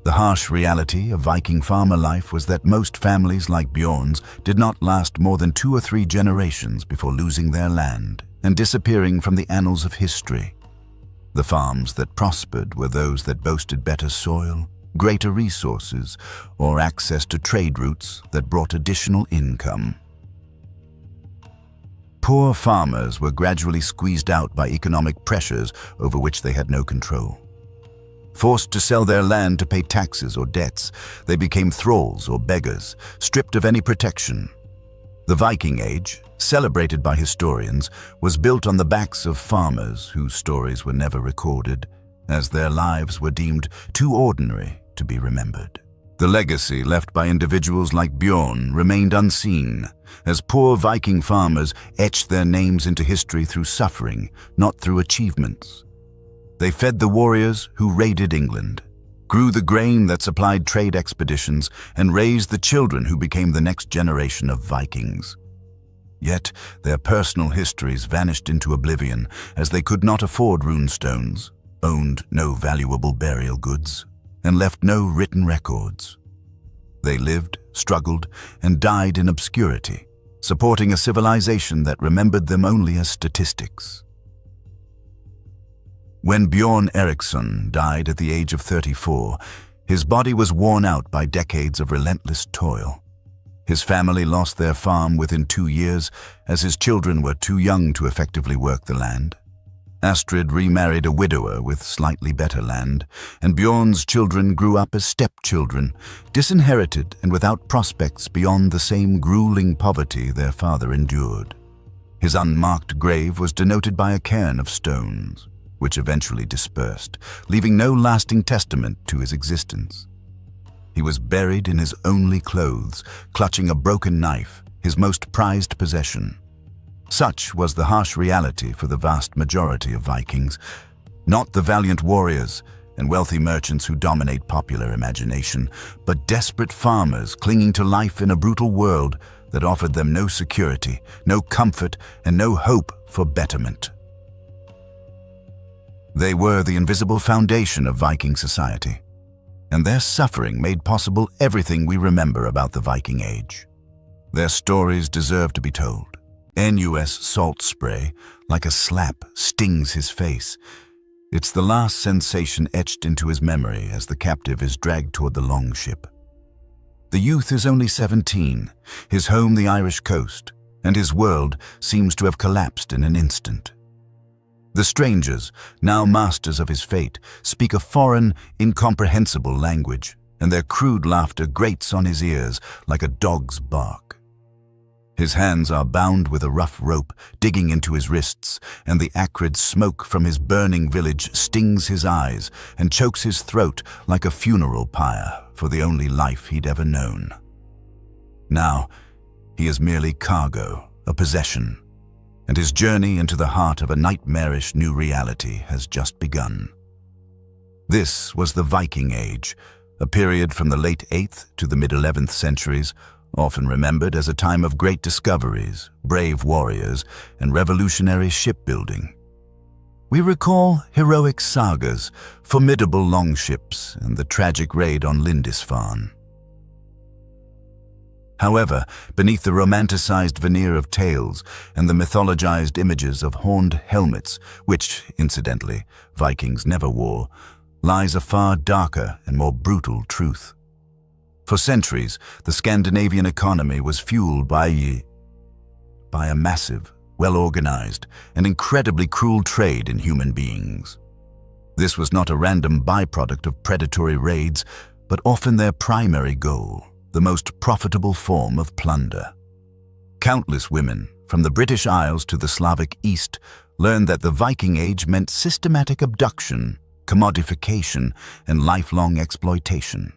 The harsh reality of Viking farmer life was that most families like Bjorn's did not last more than 2 or 3 generations before losing their land and disappearing from the annals of history. The farms that prospered were those that boasted better soil, greater resources, or access to trade routes that brought additional income. Poor farmers were gradually squeezed out by economic pressures over which they had no control. Forced to sell their land to pay taxes or debts, they became thralls or beggars, stripped of any protection. The Viking Age, celebrated by historians, was built on the backs of farmers whose stories were never recorded, as their lives were deemed too ordinary to be remembered. The legacy left by individuals like Bjorn remained unseen, as poor Viking farmers etched their names into history through suffering, not through achievements. They fed the warriors who raided England, grew the grain that supplied trade expeditions, and raised the children who became the next generation of Vikings. Yet their personal histories vanished into oblivion as they could not afford runestones, owned no valuable burial goods, and left no written records. They lived, struggled, and died in obscurity, supporting a civilization that remembered them only as statistics. When Bjorn Eriksson died at the age of 34, his body was worn out by decades of relentless toil. His family lost their farm within 2 years, as his children were too young to effectively work the land. Astrid remarried a widower with slightly better land, and Bjorn's children grew up as stepchildren, disinherited and without prospects beyond the same grueling poverty their father endured. His unmarked grave was denoted by a cairn of stones, which eventually dispersed, leaving no lasting testament to his existence. He was buried in his only clothes, clutching a broken knife, his most prized possession. Such was the harsh reality for the vast majority of Vikings, not the valiant warriors and wealthy merchants who dominate popular imagination, but desperate farmers clinging to life in a brutal world that offered them no security, no comfort, and no hope for betterment. They were the invisible foundation of Viking society, and their suffering made possible everything we remember about the Viking Age. Their stories deserve to be told. NUS salt spray, like a slap, stings his face. It's the last sensation etched into his memory as the captive is dragged toward the longship. The youth is only 17, his home the Irish coast, and his world seems to have collapsed in an instant. The strangers, now masters of his fate, speak a foreign, incomprehensible language, and their crude laughter grates on his ears like a dog's bark. His hands are bound with a rough rope, digging into his wrists, and the acrid smoke from his burning village stings his eyes and chokes his throat like a funeral pyre for the only life he'd ever known. Now, he is merely cargo, a possession, and his journey into the heart of a nightmarish new reality has just begun. This was the Viking Age, a period from the late 8th to the mid-11th centuries, often remembered as a time of great discoveries, brave warriors, and revolutionary shipbuilding. We recall heroic sagas, formidable longships, and the tragic raid on Lindisfarne. However, beneath the romanticized veneer of tales and the mythologized images of horned helmets, which, incidentally, Vikings never wore, lies a far darker and more brutal truth. For centuries, the Scandinavian economy was fueled by a massive, well-organized, and incredibly cruel trade in human beings. This was not a random byproduct of predatory raids, but often their primary goal, the most profitable form of plunder. Countless women, from the British Isles to the Slavic East, learned that the Viking Age meant systematic abduction, commodification, and lifelong exploitation.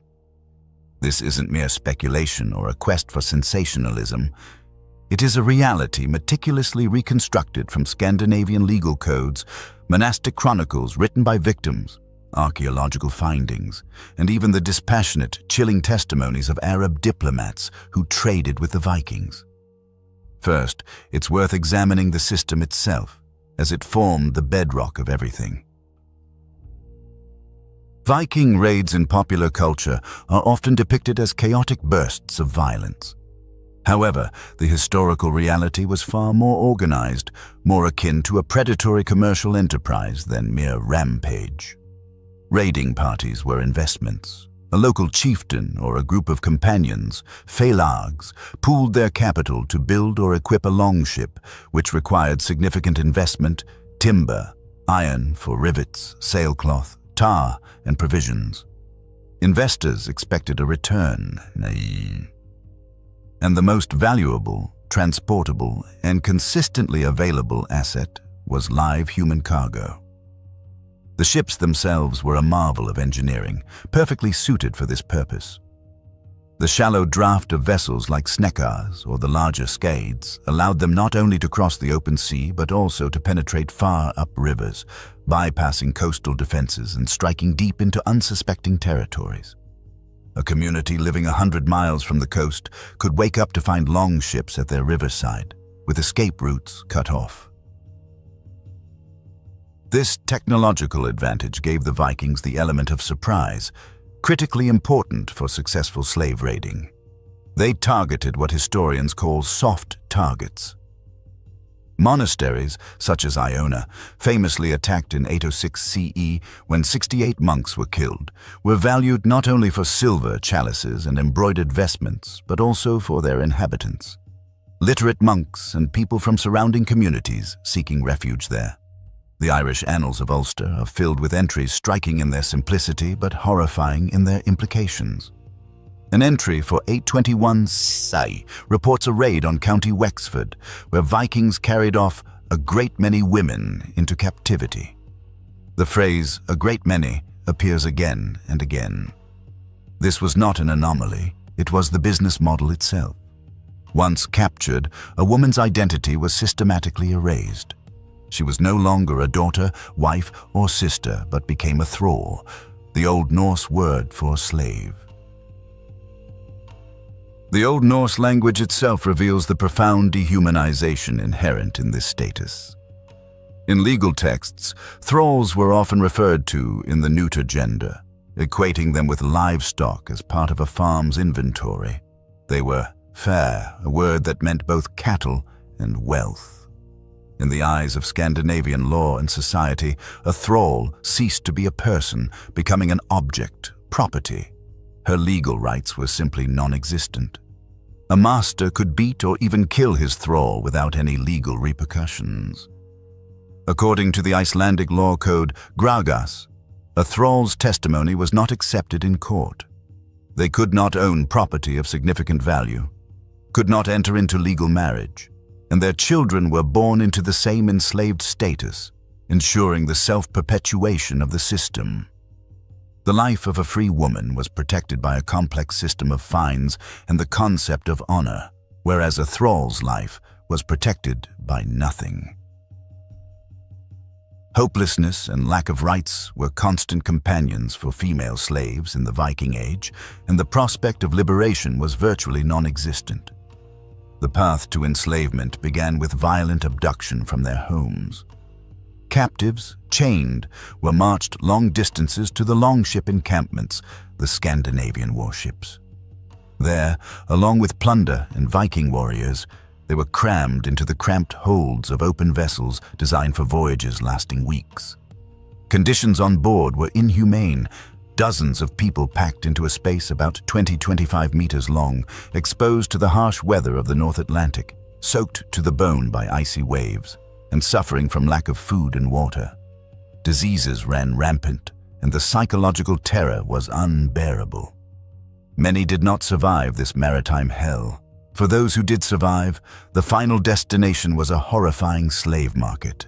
This isn't mere speculation or a quest for sensationalism. It is a reality meticulously reconstructed from Scandinavian legal codes, monastic chronicles written by victims, archaeological findings, and even the dispassionate, chilling testimonies of Arab diplomats who traded with the Vikings. First, it's worth examining the system itself, as it formed the bedrock of everything. Viking raids in popular culture are often depicted as chaotic bursts of violence. However, the historical reality was far more organized, more akin to a predatory commercial enterprise than mere rampage. Raiding parties were investments. A local chieftain or a group of companions, felags, pooled their capital to build or equip a longship, which required significant investment, timber, iron for rivets, sailcloth, tar, and provisions. Investors expected a return, and the most valuable, transportable, and consistently available asset was live human cargo. The ships themselves were a marvel of engineering, perfectly suited for this purpose. The shallow draft of vessels like snekkers or the larger skades allowed them not only to cross the open sea but also to penetrate far up rivers, bypassing coastal defenses and striking deep into unsuspecting territories. A community living 100 miles from the coast could wake up to find longships at their riverside, with escape routes cut off. This technological advantage gave the Vikings the element of surprise, critically important for successful slave raiding. They targeted what historians call soft targets. Monasteries, such as Iona, famously attacked in 806 CE when 68 monks were killed, were valued not only for silver chalices and embroidered vestments, but also for their inhabitants. Literate monks and people from surrounding communities seeking refuge there. The Irish annals of Ulster are filled with entries striking in their simplicity but horrifying in their implications. An entry for 821 CE reports a raid on County Wexford, where Vikings carried off a great many women into captivity. The phrase, "a great many," appears again and again. This was not an anomaly, it was the business model itself. Once captured, a woman's identity was systematically erased. She was no longer a daughter, wife, or sister, but became a thrall, the Old Norse word for slave. The Old Norse language itself reveals the profound dehumanization inherent in this status. In legal texts, thralls were often referred to in the neuter gender, equating them with livestock as part of a farm's inventory. They were fair, a word that meant both cattle and wealth. In the eyes of Scandinavian law and society, a thrall ceased to be a person, becoming an object, property. Her legal rights were simply non-existent. A master could beat or even kill his thrall without any legal repercussions. According to the Icelandic law code Gragas, a thrall's testimony was not accepted in court. They could not own property of significant value, could not enter into legal marriage, and their children were born into the same enslaved status, ensuring the self-perpetuation of the system. The life of a free woman was protected by a complex system of fines and the concept of honor, whereas a thrall's life was protected by nothing. Hopelessness and lack of rights were constant companions for female slaves in the Viking Age, and the prospect of liberation was virtually non-existent. The path to enslavement began with violent abduction from their homes. Captives, chained, were marched long distances to the longship encampments, the Scandinavian warships. There, along with plunder and Viking warriors, they were crammed into the cramped holds of open vessels designed for voyages lasting weeks. Conditions on board were inhumane. Dozens of people packed into a space about 20-25 meters long, exposed to the harsh weather of the North Atlantic, soaked to the bone by icy waves, and suffering from lack of food and water. Diseases ran rampant, and the psychological terror was unbearable. Many did not survive this maritime hell. For those who did survive, the final destination was a horrifying slave market.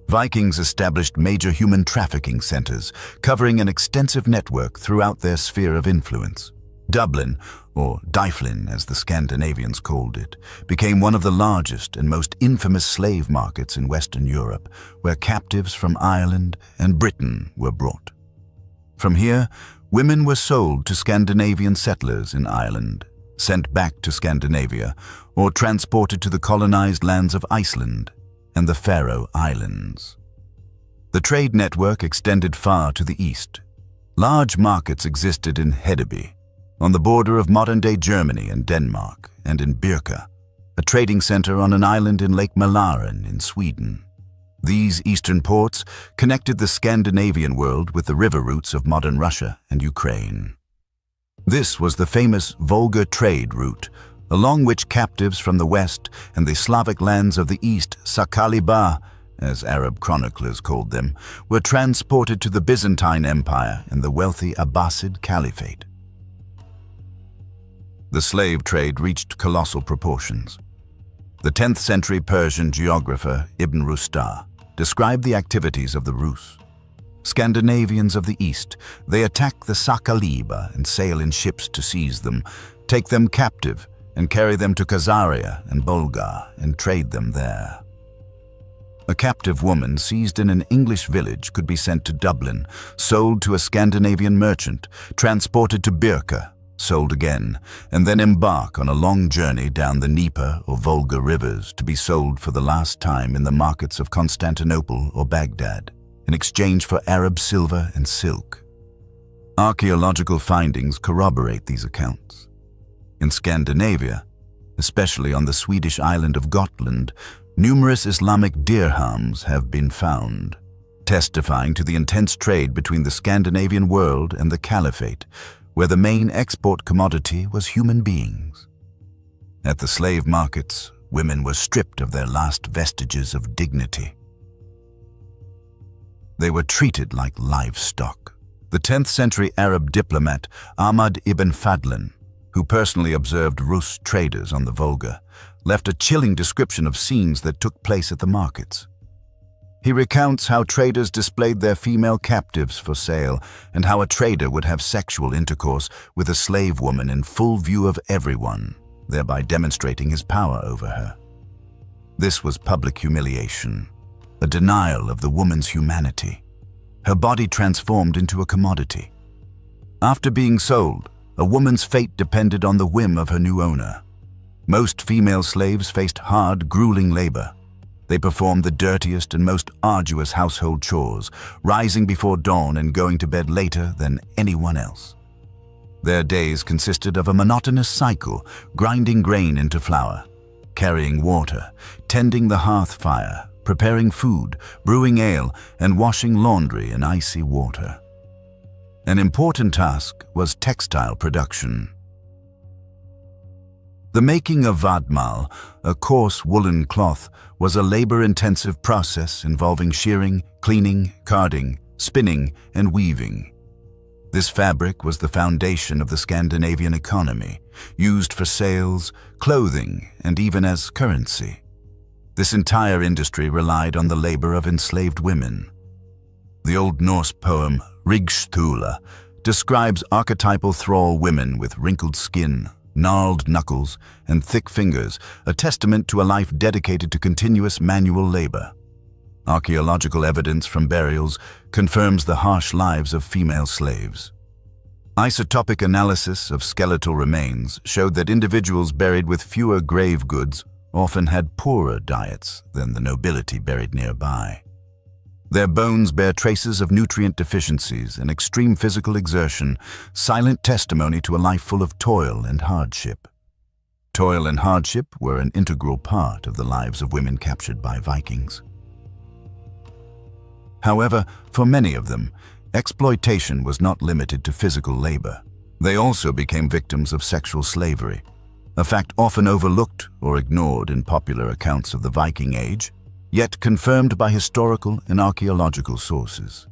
Vikings established major human trafficking centers, covering an extensive network throughout their sphere of influence. Dublin, or Dyflin as the Scandinavians called it, became one of the largest and most infamous slave markets in Western Europe, where captives from Ireland and Britain were brought. From here, women were sold to Scandinavian settlers in Ireland, sent back to Scandinavia, or transported to the colonized lands of Iceland and the Faroe Islands. The trade network extended far to the east. Large markets existed in Hedeby, on the border of modern-day Germany and Denmark, and in Birka, a trading center on an island in Lake Mälaren in Sweden. These eastern ports connected the Scandinavian world with the river routes of modern Russia and Ukraine. This was the famous Volga trade route, along which captives from the west and the Slavic lands of the east, Sakaliba, as Arab chroniclers called them, were transported to the Byzantine Empire and the wealthy Abbasid Caliphate. The slave trade reached colossal proportions. The 10th century Persian geographer Ibn Rushd described the activities of the Rus. Scandinavians of the east, they attack the Sakaliba and sail in ships to seize them, take them captive, and carry them to Khazaria and Bulgar and trade them there. A captive woman seized in an English village could be sent to Dublin, sold to a Scandinavian merchant, transported to Birka, sold again, and then embark on a long journey down the Dnieper or Volga rivers to be sold for the last time in the markets of Constantinople or Baghdad, in exchange for Arab silver and silk. Archaeological findings corroborate these accounts. In Scandinavia, especially on the Swedish island of Gotland, numerous Islamic dirhams have been found, testifying to the intense trade between the Scandinavian world and the Caliphate, where the main export commodity was human beings. At the slave markets, women were stripped of their last vestiges of dignity. They were treated like livestock. The 10th century Arab diplomat Ahmad ibn Fadlan, who personally observed Rus traders on the Volga, left a chilling description of scenes that took place at the markets. He recounts how traders displayed their female captives for sale and how a trader would have sexual intercourse with a slave woman in full view of everyone, thereby demonstrating his power over her. This was public humiliation, a denial of the woman's humanity. Her body transformed into a commodity. After being sold, a woman's fate depended on the whim of her new owner. Most female slaves faced hard, grueling labor. They performed the dirtiest and most arduous household chores, rising before dawn and going to bed later than anyone else. Their days consisted of a monotonous cycle, grinding grain into flour, carrying water, tending the hearth fire, preparing food, brewing ale, and washing laundry in icy water. An important task was textile production. The making of vadmal, a coarse woolen cloth, was a labor-intensive process involving shearing, cleaning, carding, spinning, and weaving. This fabric was the foundation of the Scandinavian economy, used for sales, clothing, and even as currency. This entire industry relied on the labor of enslaved women. The Old Norse poem Rigsthula describes archetypal thrall women with wrinkled skin, gnarled knuckles, and thick fingers, a testament to a life dedicated to continuous manual labor. Archaeological evidence from burials confirms the harsh lives of female slaves. Isotopic analysis of skeletal remains showed that individuals buried with fewer grave goods often had poorer diets than the nobility buried nearby. Their bones bear traces of nutrient deficiencies and extreme physical exertion, silent testimony to a life full of toil and hardship. Toil and hardship were an integral part of the lives of women captured by Vikings. However, for many of them, exploitation was not limited to physical labor. They also became victims of sexual slavery, a fact often overlooked or ignored in popular accounts of the Viking Age, yet confirmed by historical and archaeological sources.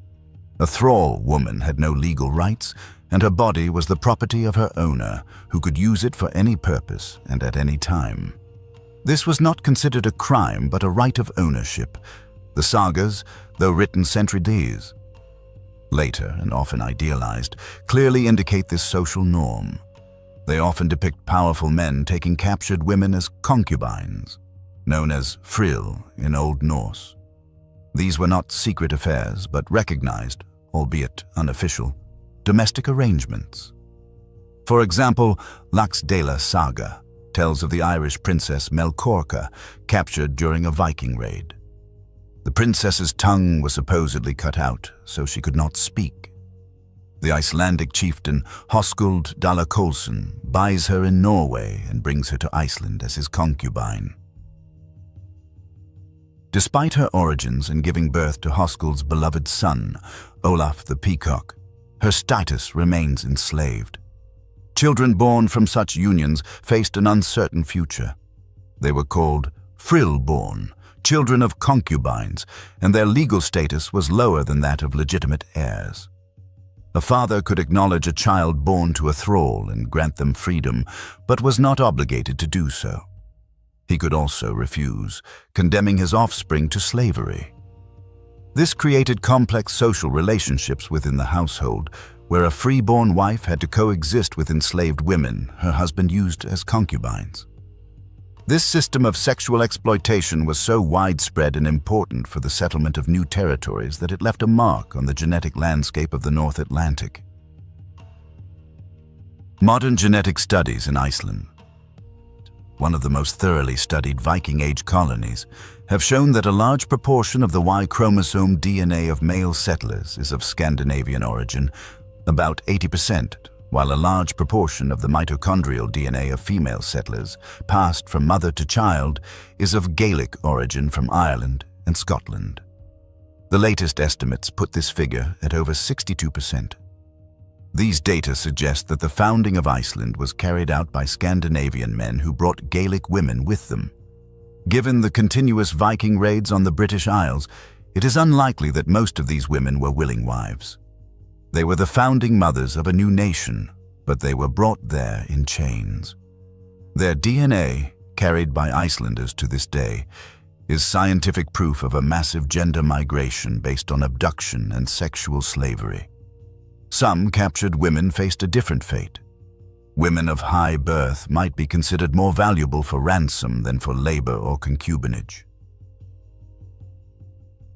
A thrall woman had no legal rights, and her body was the property of her owner, who could use it for any purpose and at any time. This was not considered a crime, but a right of ownership. The sagas, though written centuries later and often idealized, clearly indicate this social norm. They often depict powerful men taking captured women as concubines, known as frill in Old Norse. These were not secret affairs, but recognized, albeit unofficial, domestic arrangements. For example, Laxdæla Saga tells of the Irish princess Melkorka, captured during a Viking raid. The princess's tongue was supposedly cut out, so she could not speak. The Icelandic chieftain Hoskuld Dalakolsson buys her in Norway and brings her to Iceland as his concubine. Despite her origins in giving birth to Hoskuld's beloved son, Olaf the Peacock, her status remains enslaved. Children born from such unions faced an uncertain future. They were called frill-born, children of concubines, and their legal status was lower than that of legitimate heirs. A father could acknowledge a child born to a thrall and grant them freedom, but was not obligated to do so. He could also refuse, condemning his offspring to slavery. This created complex social relationships within the household, where a free-born wife had to coexist with enslaved women her husband used as concubines. This system of sexual exploitation was so widespread and important for the settlement of new territories that it left a mark on the genetic landscape of the North Atlantic. Modern genetic studies in Iceland, one of the most thoroughly studied Viking Age colonies, have shown that a large proportion of the Y chromosome DNA of male settlers is of Scandinavian origin, about 80%, while a large proportion of the mitochondrial DNA of female settlers, passed from mother to child, is of Gaelic origin from Ireland and Scotland. The latest estimates put this figure at over 62%. These data suggest that the founding of Iceland was carried out by Scandinavian men who brought Gaelic women with them. Given the continuous Viking raids on the British Isles, it is unlikely that most of these women were willing wives. They were the founding mothers of a new nation, but they were brought there in chains. Their DNA, carried by Icelanders to this day, is scientific proof of a massive gender migration based on abduction and sexual slavery. Some captured women faced a different fate. Women of high birth might be considered more valuable for ransom than for labor or concubinage.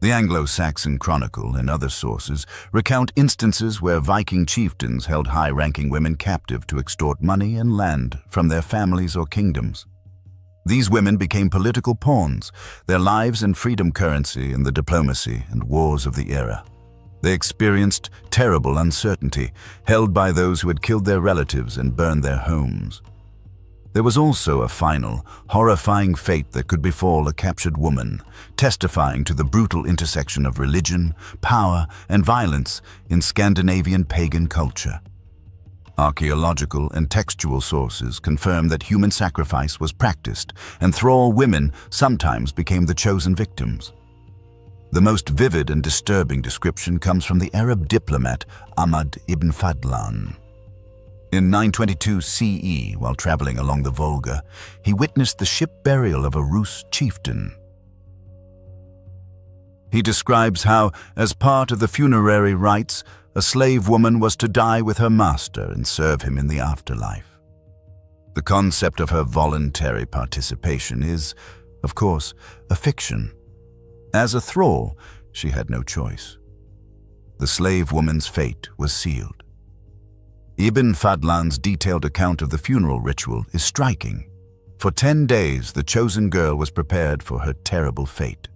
The Anglo-Saxon Chronicle and other sources recount instances where Viking chieftains held high-ranking women captive to extort money and land from their families or kingdoms. These women became political pawns, their lives and freedom currency in the diplomacy and wars of the era. They experienced terrible uncertainty, held by those who had killed their relatives and burned their homes. There was also a final, horrifying fate that could befall a captured woman, testifying to the brutal intersection of religion, power, and violence in Scandinavian pagan culture. Archaeological and textual sources confirm that human sacrifice was practiced, and thrall women sometimes became the chosen victims. The most vivid and disturbing description comes from the Arab diplomat Ahmad ibn Fadlan. In 922 CE, while traveling along the Volga, he witnessed the ship burial of a Rus chieftain. He describes how, as part of the funerary rites, a slave woman was to die with her master and serve him in the afterlife. The concept of her voluntary participation is, of course, a fiction. As a thrall, she had no choice. The slave woman's fate was sealed. Ibn Fadlan's detailed account of the funeral ritual is striking. For 10 days, the chosen girl was prepared for her terrible fate.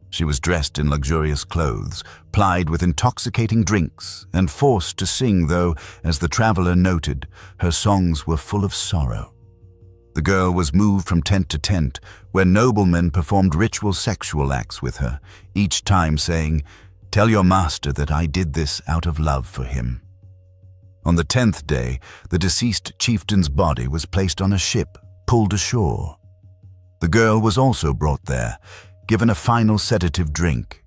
She was dressed in luxurious clothes, plied with intoxicating drinks, and forced to sing, though, as the traveler noted, her songs were full of sorrow. The girl was moved from tent to tent, where noblemen performed ritual sexual acts with her, each time saying, "Tell your master that I did this out of love for him." On the 10th day, the deceased chieftain's body was placed on a ship, pulled ashore. The girl was also brought there, given a final sedative drink.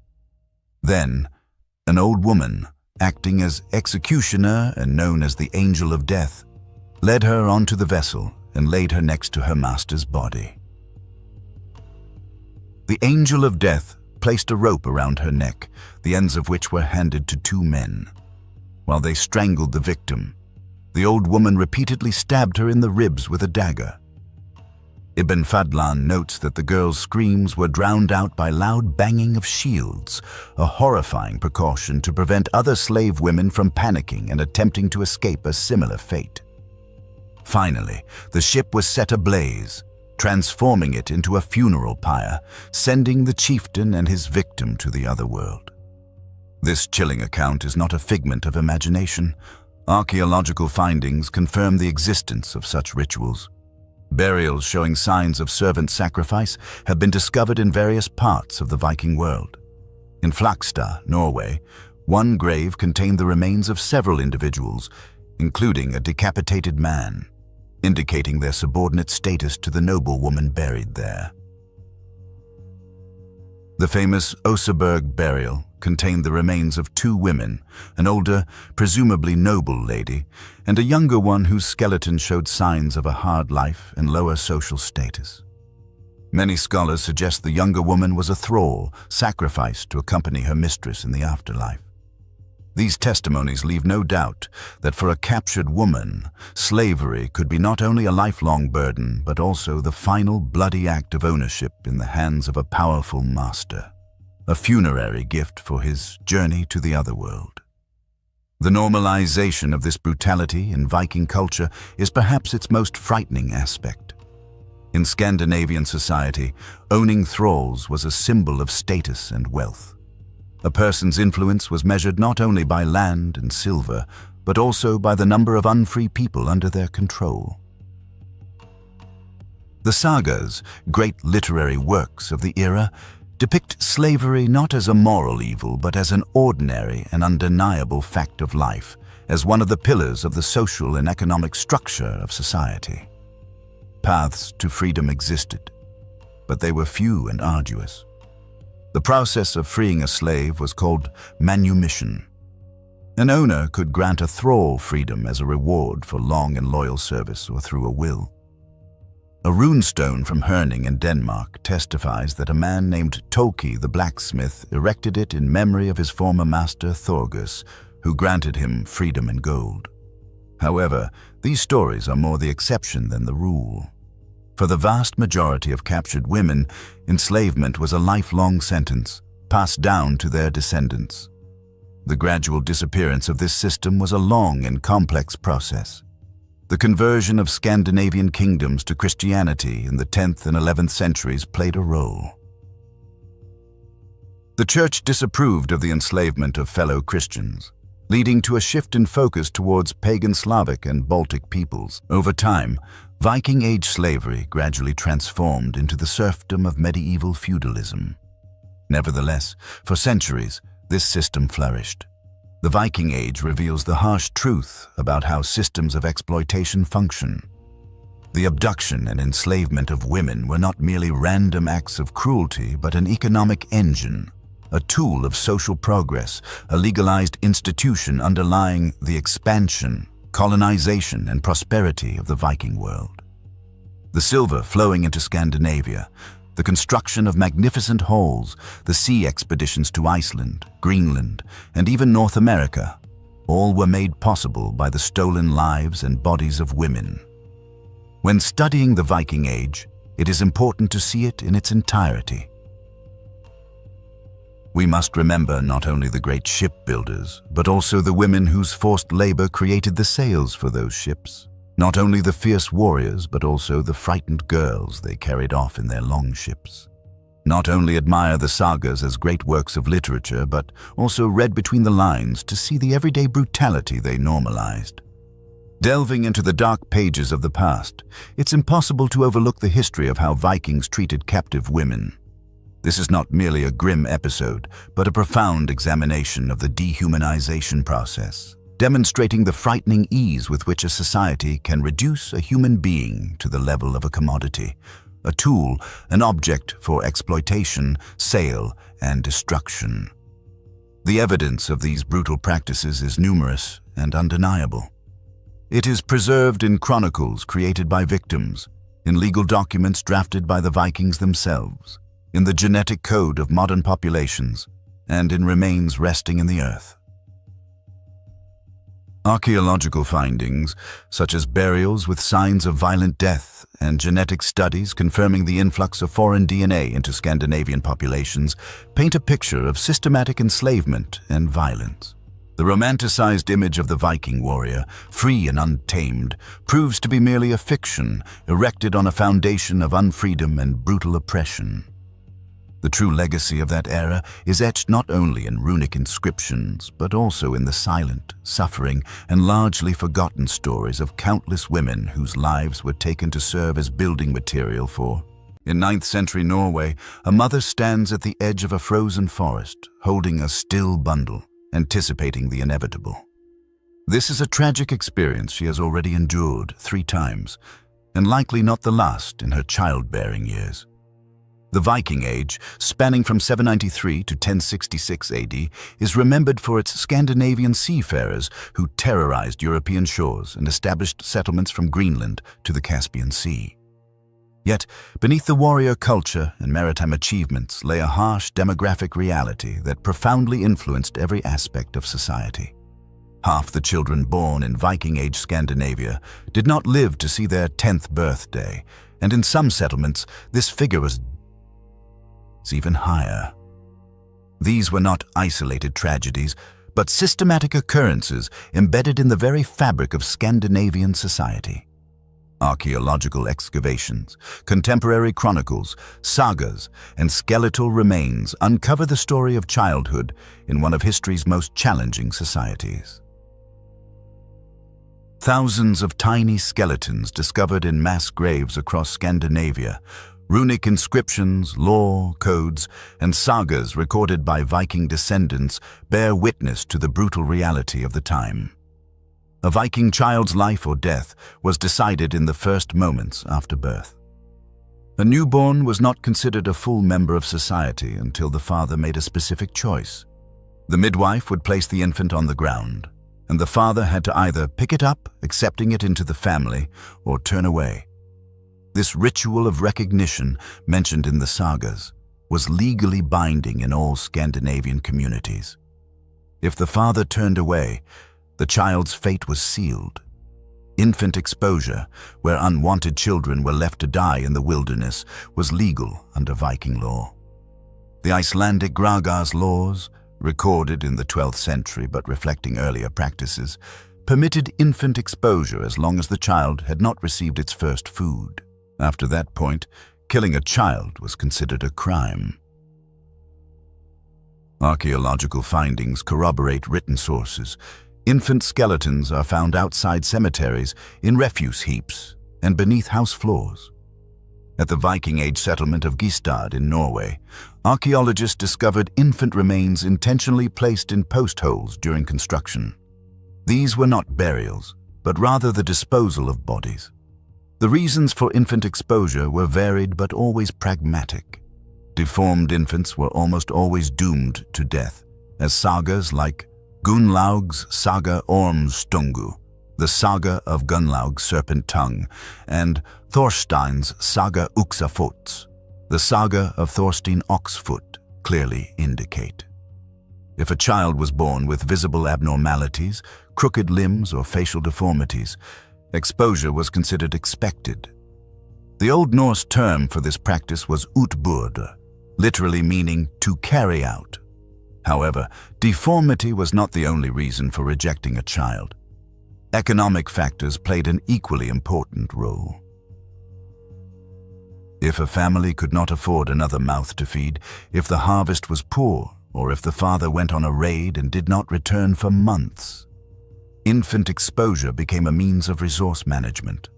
Then, an old woman, acting as executioner and known as the Angel of Death, led her onto the vessel and laid her next to her master's body. The Angel of Death placed a rope around her neck, the ends of which were handed to 2 men. While they strangled the victim, the old woman repeatedly stabbed her in the ribs with a dagger. Ibn Fadlan notes that the girl's screams were drowned out by loud banging of shields, a horrifying precaution to prevent other slave women from panicking and attempting to escape a similar fate. Finally, the ship was set ablaze, transforming it into a funeral pyre, sending the chieftain and his victim to the other world. This chilling account is not a figment of imagination. Archaeological findings confirm the existence of such rituals. Burials showing signs of servant sacrifice have been discovered in various parts of the Viking world. In Flakstad, Norway, one grave contained the remains of several individuals, including a decapitated man, indicating their subordinate status to the noblewoman buried there. The famous Oseberg burial contained the remains of 2 women, an older, presumably noble lady, and a younger one whose skeleton showed signs of a hard life and lower social status. Many scholars suggest the younger woman was a thrall, sacrificed to accompany her mistress in the afterlife. These testimonies leave no doubt that for a captured woman, slavery could be not only a lifelong burden, but also the final bloody act of ownership in the hands of a powerful master, a funerary gift for his journey to the other world. The normalization of this brutality in Viking culture is perhaps its most frightening aspect. In Scandinavian society, owning thralls was a symbol of status and wealth. A person's influence was measured not only by land and silver, but also by the number of unfree people under their control. The sagas, great literary works of the era, depict slavery not as a moral evil, but as an ordinary and undeniable fact of life, as one of the pillars of the social and economic structure of society. Paths to freedom existed, but they were few and arduous. The process of freeing a slave was called manumission. An owner could grant a thrall freedom as a reward for long and loyal service or through a will. A runestone from Herning in Denmark testifies that a man named Toki the blacksmith erected it in memory of his former master Thorgus, who granted him freedom and gold. However, these stories are more the exception than the rule. For the vast majority of captured women, enslavement was a lifelong sentence, passed down to their descendants. The gradual disappearance of this system was a long and complex process. The conversion of Scandinavian kingdoms to Christianity in the 10th and 11th centuries played a role. The Church disapproved of the enslavement of fellow Christians, leading to a shift in focus towards pagan Slavic and Baltic peoples. Over time, Viking Age slavery gradually transformed into the serfdom of medieval feudalism. Nevertheless, for centuries, this system flourished. The Viking Age reveals the harsh truth about how systems of exploitation function. The abduction and enslavement of women were not merely random acts of cruelty, but an economic engine, a tool of social progress, a legalized institution underlying the expansion, colonization, and prosperity of the Viking world. The silver flowing into Scandinavia, the construction of magnificent halls, the sea expeditions to Iceland, Greenland, and even North America, all were made possible by the stolen lives and bodies of women. When studying the Viking Age, it is important to see it in its entirety. We must remember not only the great shipbuilders, but also the women whose forced labor created the sails for those ships. Not only the fierce warriors, but also the frightened girls they carried off in their longships. Not only admire the sagas as great works of literature, but also read between the lines to see the everyday brutality they normalized. Delving into the dark pages of the past, it's impossible to overlook the history of how Vikings treated captive women. This is not merely a grim episode, but a profound examination of the dehumanization process, demonstrating the frightening ease with which a society can reduce a human being to the level of a commodity, a tool, an object for exploitation, sale, and destruction. The evidence of these brutal practices is numerous and undeniable. It is preserved in chronicles created by victims, in legal documents drafted by the Vikings themselves, in the genetic code of modern populations, and in remains resting in the earth. Archaeological findings, such as burials with signs of violent death and genetic studies confirming the influx of foreign DNA into Scandinavian populations, paint a picture of systematic enslavement and violence. The romanticized image of the Viking warrior, free and untamed, proves to be merely a fiction erected on a foundation of unfreedom and brutal oppression. The true legacy of that era is etched not only in runic inscriptions, but also in the silent, suffering, and largely forgotten stories of countless women whose lives were taken to serve as building material for. In 9th century Norway, a mother stands at the edge of a frozen forest, holding a still bundle, anticipating the inevitable. This is a tragic experience she has already endured 3 times, and likely not the last in her childbearing years. The Viking Age, spanning from 793 to 1066 AD, is remembered for its Scandinavian seafarers who terrorized European shores and established settlements from Greenland to the Caspian Sea. Yet, beneath the warrior culture and maritime achievements lay a harsh demographic reality that profoundly influenced every aspect of society. Half the children born in Viking Age Scandinavia did not live to see their 10th birthday, and in some settlements, this figure was even higher. These were not isolated tragedies, but systematic occurrences embedded in the very fabric of Scandinavian society. Archaeological excavations, contemporary chronicles, sagas, and skeletal remains uncover the story of childhood in one of history's most challenging societies. Thousands of tiny skeletons discovered in mass graves across Scandinavia, runic inscriptions, lore, codes, and sagas recorded by Viking descendants bear witness to the brutal reality of the time. A Viking child's life or death was decided in the first moments after birth. A newborn was not considered a full member of society until the father made a specific choice. The midwife would place the infant on the ground, and the father had to either pick it up, accepting it into the family, or turn away. This ritual of recognition, mentioned in the sagas, was legally binding in all Scandinavian communities. If the father turned away, the child's fate was sealed. Infant exposure, where unwanted children were left to die in the wilderness, was legal under Viking law. The Icelandic Graga's laws, recorded in the 12th century but reflecting earlier practices, permitted infant exposure as long as the child had not received its first food. After that point, killing a child was considered a crime. Archaeological findings corroborate written sources. Infant skeletons are found outside cemeteries, in refuse heaps, and beneath house floors. At the Viking Age settlement of Gistad in Norway, archaeologists discovered infant remains intentionally placed in post holes during construction. These were not burials, but rather the disposal of bodies. The reasons for infant exposure were varied but always pragmatic. Deformed infants were almost always doomed to death, as sagas like Gunnlaug's Saga Ormstungu, the Saga of Gunnlaug's Serpent Tongue, and Thorstein's Saga Uxafots, the Saga of Thorstein Oxfoot, clearly indicate. If a child was born with visible abnormalities, crooked limbs or facial deformities, exposure was considered expected. The Old Norse term for this practice was utburda, literally meaning to carry out. However, deformity was not the only reason for rejecting a child. Economic factors played an equally important role. If a family could not afford another mouth to feed, if the harvest was poor, or if the father went on a raid and did not return for months, infant exposure became a means of resource management.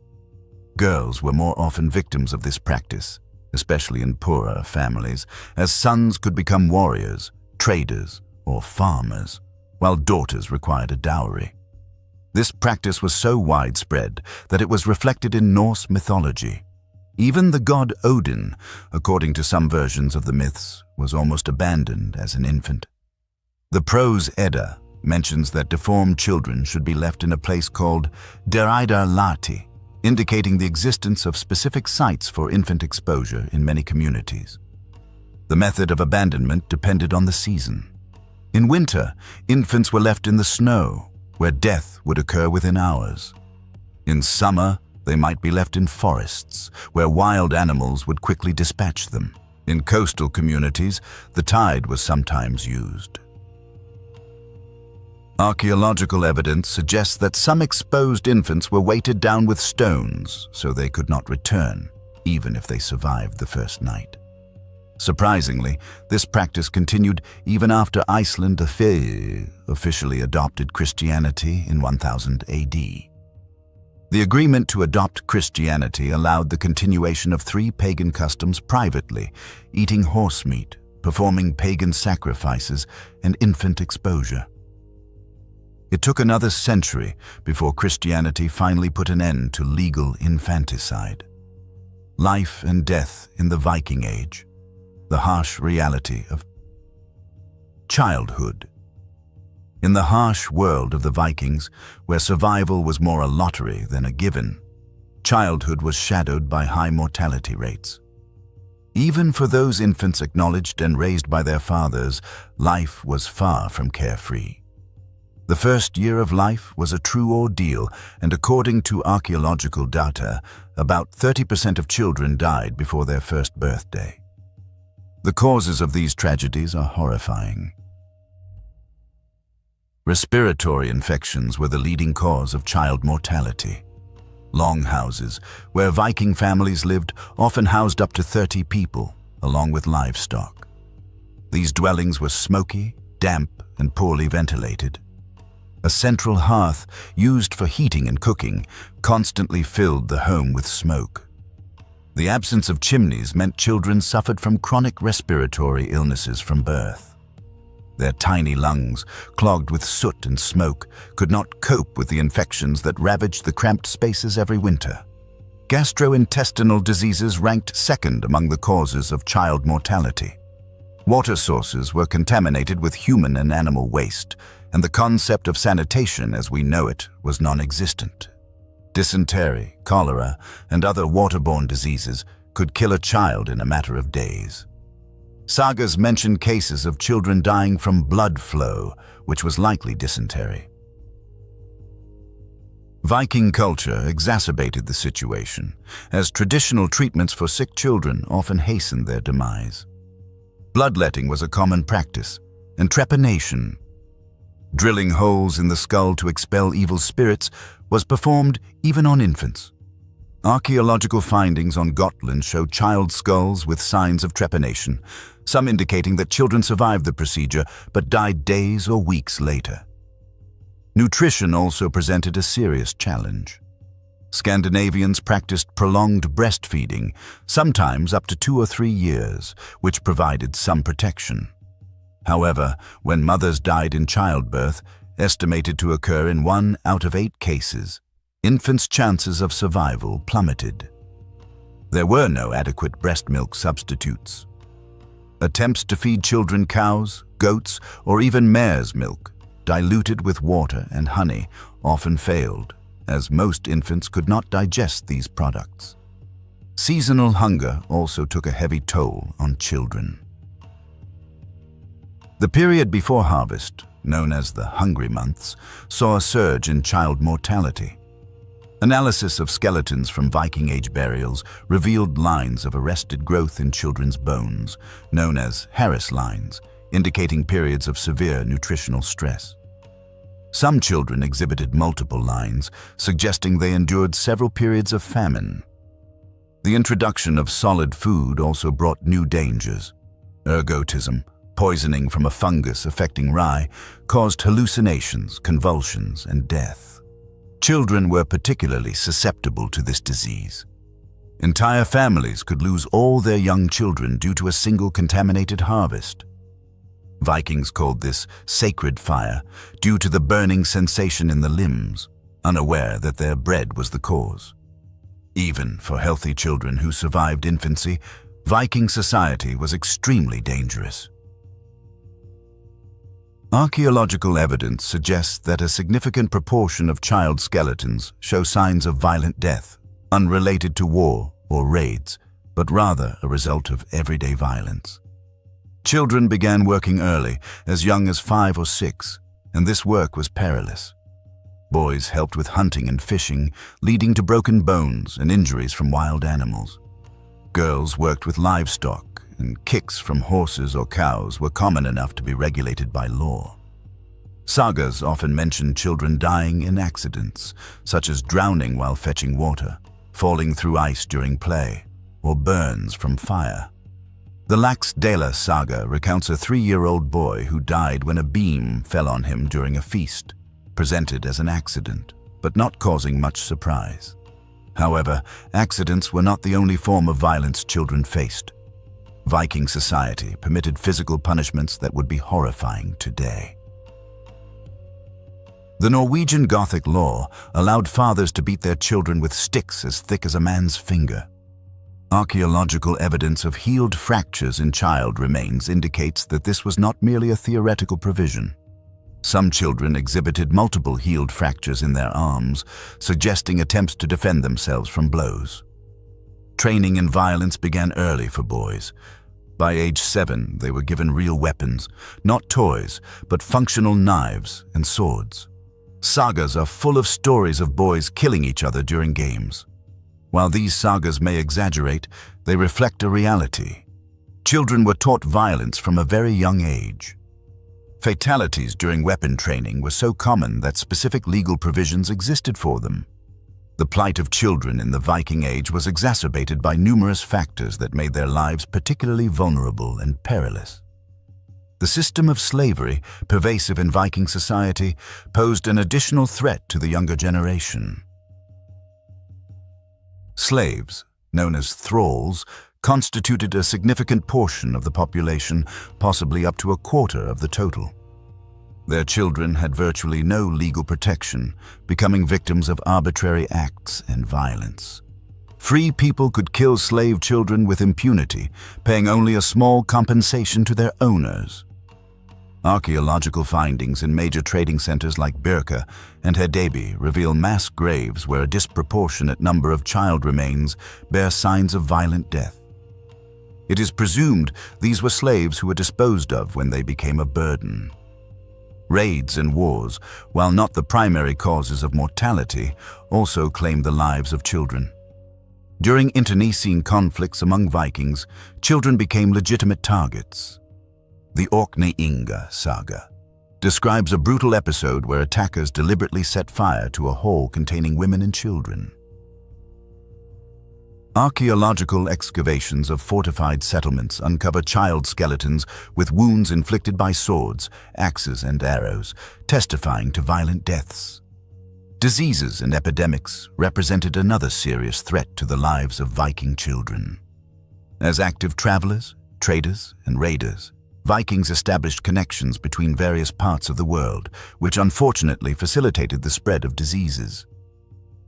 Girls were more often victims of this practice, especially in poorer families, as sons could become warriors, traders, or farmers, while daughters required a dowry. This practice was so widespread that it was reflected in Norse mythology. Even the god Odin, according to some versions of the myths, was almost abandoned as an infant. The prose Edda mentions that deformed children should be left in a place called Deridar Lati, indicating the existence of specific sites for infant exposure in many communities. The method of abandonment depended on the season. In winter, infants were left in the snow, where death would occur within hours. In summer, they might be left in forests, where wild animals would quickly dispatch them. In coastal communities, the tide was sometimes used. Archaeological evidence suggests that some exposed infants were weighted down with stones so they could not return, even if they survived the first night. Surprisingly, this practice continued even after Iceland officially adopted Christianity in 1000 AD. The agreement to adopt Christianity allowed the continuation of 3 pagan customs privately: eating horse meat, performing pagan sacrifices, and infant exposure. It took another century before Christianity finally put an end to legal infanticide. Life and death in the Viking Age, the harsh reality of childhood. In the harsh world of the Vikings, where survival was more a lottery than a given, childhood was shadowed by high mortality rates. Even for those infants acknowledged and raised by their fathers, life was far from carefree. The first year of life was a true ordeal, and according to archaeological data, about 30% of children died before their first birthday. The causes of these tragedies are horrifying. Respiratory infections were the leading cause of child mortality. Longhouses, where Viking families lived, often housed up to 30 people, along with livestock. These dwellings were smoky, damp, and poorly ventilated. A central hearth, used for heating and cooking, constantly filled the home with smoke. The absence of chimneys meant children suffered from chronic respiratory illnesses from birth. Their tiny lungs, clogged with soot and smoke, could not cope with the infections that ravaged the cramped spaces every winter. Gastrointestinal diseases ranked second among the causes of child mortality. Water sources were contaminated with human and animal waste, and the concept of sanitation as we know it was non-existent. Dysentery, cholera, and other waterborne diseases could kill a child in a matter of days. Sagas mention cases of children dying from blood flow, which was likely dysentery. Viking culture exacerbated the situation, as traditional treatments for sick children often hastened their demise. Bloodletting was a common practice, and trepanation, drilling holes in the skull to expel evil spirits, was performed even on infants. Archaeological findings on Gotland show child skulls with signs of trepanation, some indicating that children survived the procedure but died days or weeks later. Nutrition also presented a serious challenge. Scandinavians practiced prolonged breastfeeding, sometimes up to 2 or 3 years, which provided some protection. However, when mothers died in childbirth, estimated to occur in 1 out of 8 cases, infants' chances of survival plummeted. There were no adequate breast milk substitutes. Attempts to feed children cows, goats, or even mare's milk, diluted with water and honey, often failed, as most infants could not digest these products. Seasonal hunger also took a heavy toll on children. The period before harvest, known as the hungry months, saw a surge in child mortality. Analysis of skeletons from Viking Age burials revealed lines of arrested growth in children's bones, known as Harris lines, indicating periods of severe nutritional stress. Some children exhibited multiple lines, suggesting they endured several periods of famine. The introduction of solid food also brought new dangers. Ergotism, poisoning from a fungus affecting rye, caused hallucinations, convulsions, and death. Children were particularly susceptible to this disease. Entire families could lose all their young children due to a single contaminated harvest. Vikings called this sacred fire due to the burning sensation in the limbs, unaware that their bread was the cause. Even for healthy children who survived infancy, Viking society was extremely dangerous. Archaeological evidence suggests that a significant proportion of child skeletons show signs of violent death, unrelated to war or raids, but rather a result of everyday violence. Children began working early, as young as 5 or 6, and this work was perilous. Boys helped with hunting and fishing, leading to broken bones and injuries from wild animals. Girls worked with livestock, and kicks from horses or cows were common enough to be regulated by law. Sagas often mention children dying in accidents, such as drowning while fetching water, falling through ice during play, or burns from fire. The Laxdæla saga recounts a 3-year-old boy who died when a beam fell on him during a feast, presented as an accident, but not causing much surprise. However, accidents were not the only form of violence children faced. Viking society permitted physical punishments that would be horrifying today. The Norwegian Gothic law allowed fathers to beat their children with sticks as thick as a man's finger. Archaeological evidence of healed fractures in child remains indicates that this was not merely a theoretical provision. Some children exhibited multiple healed fractures in their arms, suggesting attempts to defend themselves from blows. Training in violence began early for boys. By age 7, they were given real weapons, not toys, but functional knives and swords. Sagas are full of stories of boys killing each other during games. While these sagas may exaggerate, they reflect a reality. Children were taught violence from a very young age. Fatalities during weapon training were so common that specific legal provisions existed for them. The plight of children in the Viking Age was exacerbated by numerous factors that made their lives particularly vulnerable and perilous. The system of slavery, pervasive in Viking society, posed an additional threat to the younger generation. Slaves, known as thralls, constituted a significant portion of the population, possibly up to a quarter of the total. Their children had virtually no legal protection, becoming victims of arbitrary acts and violence. Free people could kill slave children with impunity, paying only a small compensation to their owners. Archaeological findings in major trading centers like Birka and Hedeby reveal mass graves where a disproportionate number of child remains bear signs of violent death. It is presumed these were slaves who were disposed of when they became a burden. Raids and wars, while not the primary causes of mortality, also claimed the lives of children. During internecine conflicts among Vikings, children became legitimate targets. The Orkney Inga saga describes a brutal episode where attackers deliberately set fire to a hall containing women and children. Archaeological excavations of fortified settlements uncover child skeletons with wounds inflicted by swords, axes, and arrows, testifying to violent deaths. Diseases and epidemics represented another serious threat to the lives of Viking children. As active travelers, traders, and raiders, Vikings established connections between various parts of the world, which unfortunately facilitated the spread of diseases.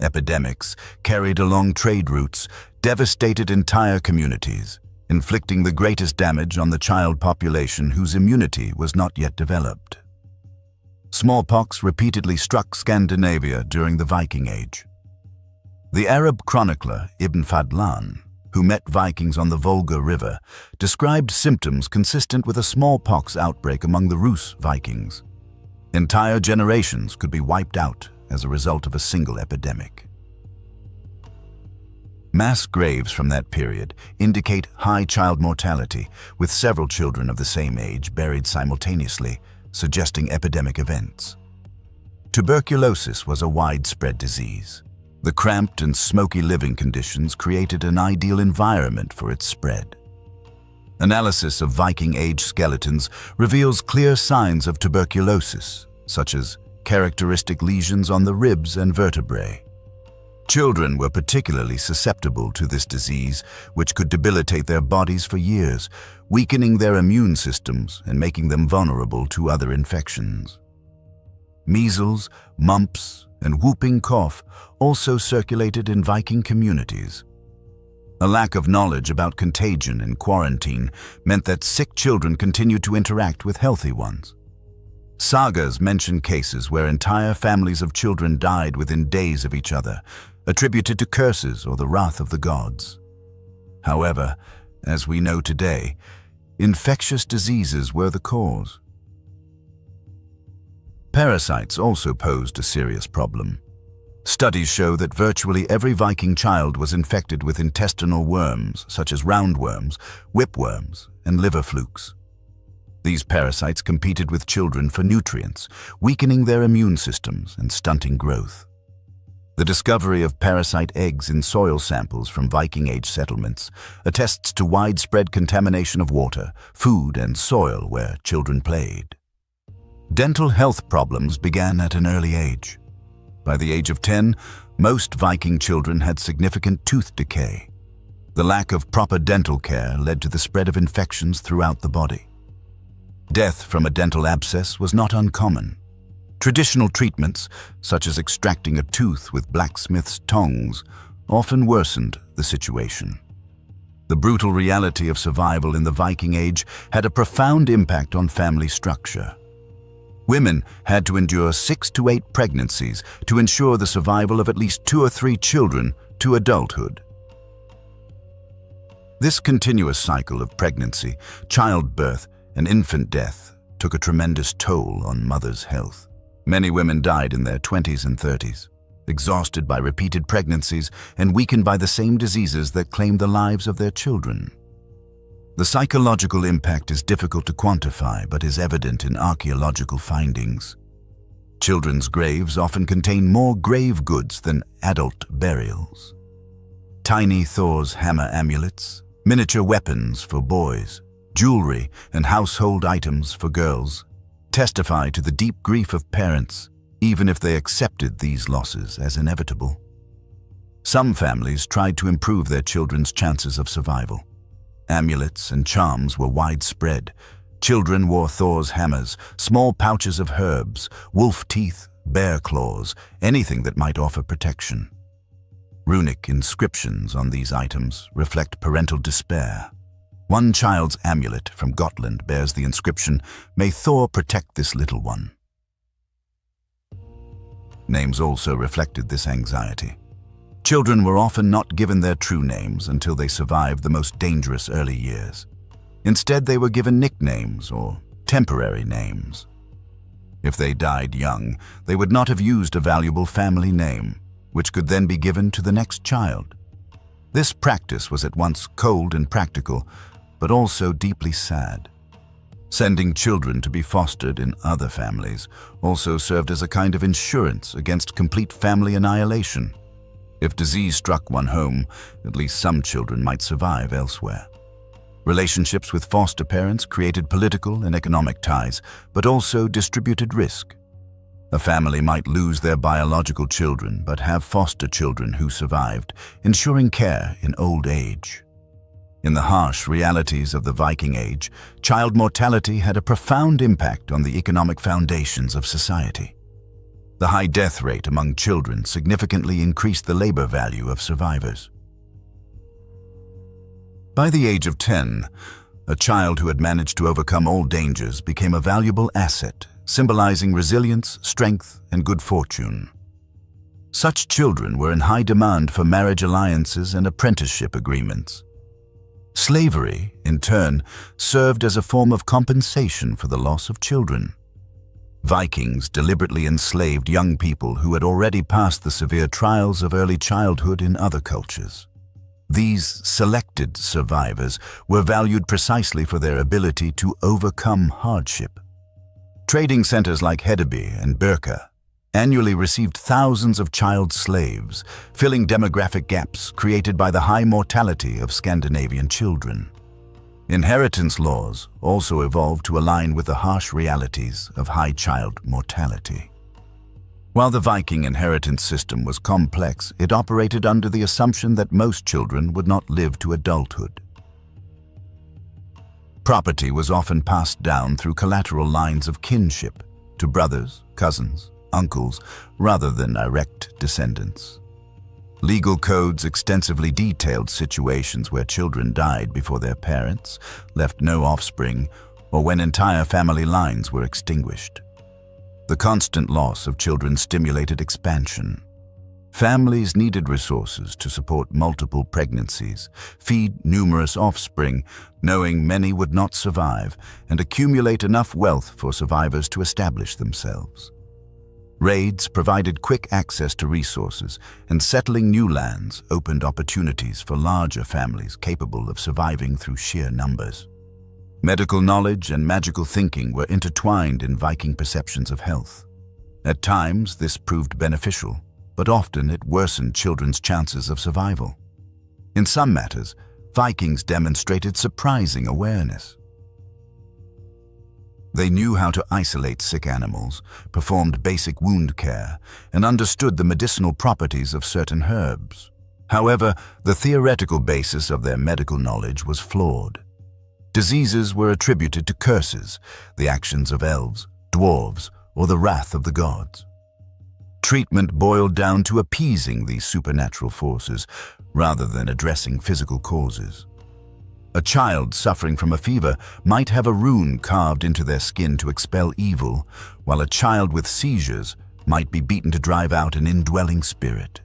Epidemics, carried along trade routes, devastated entire communities, inflicting the greatest damage on the child population whose immunity was not yet developed. Smallpox repeatedly struck Scandinavia during the Viking Age. The Arab chronicler Ibn Fadlan, who met Vikings on the Volga River, described symptoms consistent with a smallpox outbreak among the Rus Vikings. Entire generations could be wiped out as a result of a single epidemic. Mass graves from that period indicate high child mortality, with several children of the same age buried simultaneously, suggesting epidemic events. Tuberculosis was a widespread disease. The cramped and smoky living conditions created an ideal environment for its spread. Analysis of Viking Age skeletons reveals clear signs of tuberculosis, such as characteristic lesions on the ribs and vertebrae. Children were particularly susceptible to this disease, which could debilitate their bodies for years, weakening their immune systems and making them vulnerable to other infections. Measles, mumps, and whooping cough also circulated in Viking communities. A lack of knowledge about contagion and quarantine meant that sick children continued to interact with healthy ones. Sagas mention cases where entire families of children died within days of each other, attributed to curses or the wrath of the gods. However, as we know today, infectious diseases were the cause. Parasites also posed a serious problem. Studies show that virtually every Viking child was infected with intestinal worms such as roundworms, whipworms, and liver flukes. These parasites competed with children for nutrients, weakening their immune systems and stunting growth. The discovery of parasite eggs in soil samples from Viking Age settlements attests to widespread contamination of water, food, and soil where children played. Dental health problems began at an early age. By the age of 10, most Viking children had significant tooth decay. The lack of proper dental care led to the spread of infections throughout the body. Death from a dental abscess was not uncommon. Traditional treatments, such as extracting a tooth with blacksmith's tongs, often worsened the situation. The brutal reality of survival in the Viking Age had a profound impact on family structure. Women had to endure 6 to 8 pregnancies to ensure the survival of at least 2 or 3 children to adulthood. This continuous cycle of pregnancy, childbirth, and infant death took a tremendous toll on mothers' health. Many women died in their 20s and 30s, exhausted by repeated pregnancies and weakened by the same diseases that claimed the lives of their children. The psychological impact is difficult to quantify, but is evident in archaeological findings. Children's graves often contain more grave goods than adult burials. Tiny Thor's hammer amulets, miniature weapons for boys, jewelry, and household items for girls testify to the deep grief of parents, even if they accepted these losses as inevitable. Some families tried to improve their children's chances of survival. Amulets and charms were widespread. Children wore Thor's hammers, small pouches of herbs, wolf teeth, bear claws, anything that might offer protection. Runic inscriptions on these items reflect parental despair. One child's amulet from Gotland bears the inscription, "May Thor protect this little one." Names also reflected this anxiety. Children were often not given their true names until they survived the most dangerous early years. Instead, they were given nicknames or temporary names. If they died young, they would not have used a valuable family name, which could then be given to the next child. This practice was at once cold and practical, but also deeply sad. Sending children to be fostered in other families also served as a kind of insurance against complete family annihilation. If disease struck one home, at least some children might survive elsewhere. Relationships with foster parents created political and economic ties, but also distributed risk. A family might lose their biological children, but have foster children who survived, ensuring care in old age. In the harsh realities of the Viking Age, child mortality had a profound impact on the economic foundations of society. The high death rate among children significantly increased the labor value of survivors. By the age of 10, a child who had managed to overcome all dangers became a valuable asset, symbolizing resilience, strength, and good fortune. Such children were in high demand for marriage alliances and apprenticeship agreements. Slavery, in turn, served as a form of compensation for the loss of children. Vikings deliberately enslaved young people who had already passed the severe trials of early childhood in other cultures. These selected survivors were valued precisely for their ability to overcome hardship. Trading centers like Hedeby and Birka annually received thousands of child slaves, filling demographic gaps created by the high mortality of Scandinavian children. Inheritance laws also evolved to align with the harsh realities of high child mortality. While the Viking inheritance system was complex, it operated under the assumption that most children would not live to adulthood. Property was often passed down through collateral lines of kinship to brothers, cousins, uncles, rather than direct descendants. Legal codes extensively detailed situations where children died before their parents, left no offspring, or when entire family lines were extinguished. The constant loss of children stimulated expansion. Families needed resources to support multiple pregnancies, feed numerous offspring, knowing many would not survive, and accumulate enough wealth for survivors to establish themselves. Raids provided quick access to resources, and settling new lands opened opportunities for larger families capable of surviving through sheer numbers. Medical knowledge and magical thinking were intertwined in Viking perceptions of health. At times, this proved beneficial, but often it worsened children's chances of survival. In some matters, Vikings demonstrated surprising awareness. They knew how to isolate sick animals, performed basic wound care, and understood the medicinal properties of certain herbs. However, the theoretical basis of their medical knowledge was flawed. Diseases were attributed to curses, the actions of elves, dwarves, or the wrath of the gods. Treatment boiled down to appeasing these supernatural forces rather than addressing physical causes. A child suffering from a fever might have a rune carved into their skin to expel evil, while a child with seizures might be beaten to drive out an indwelling spirit.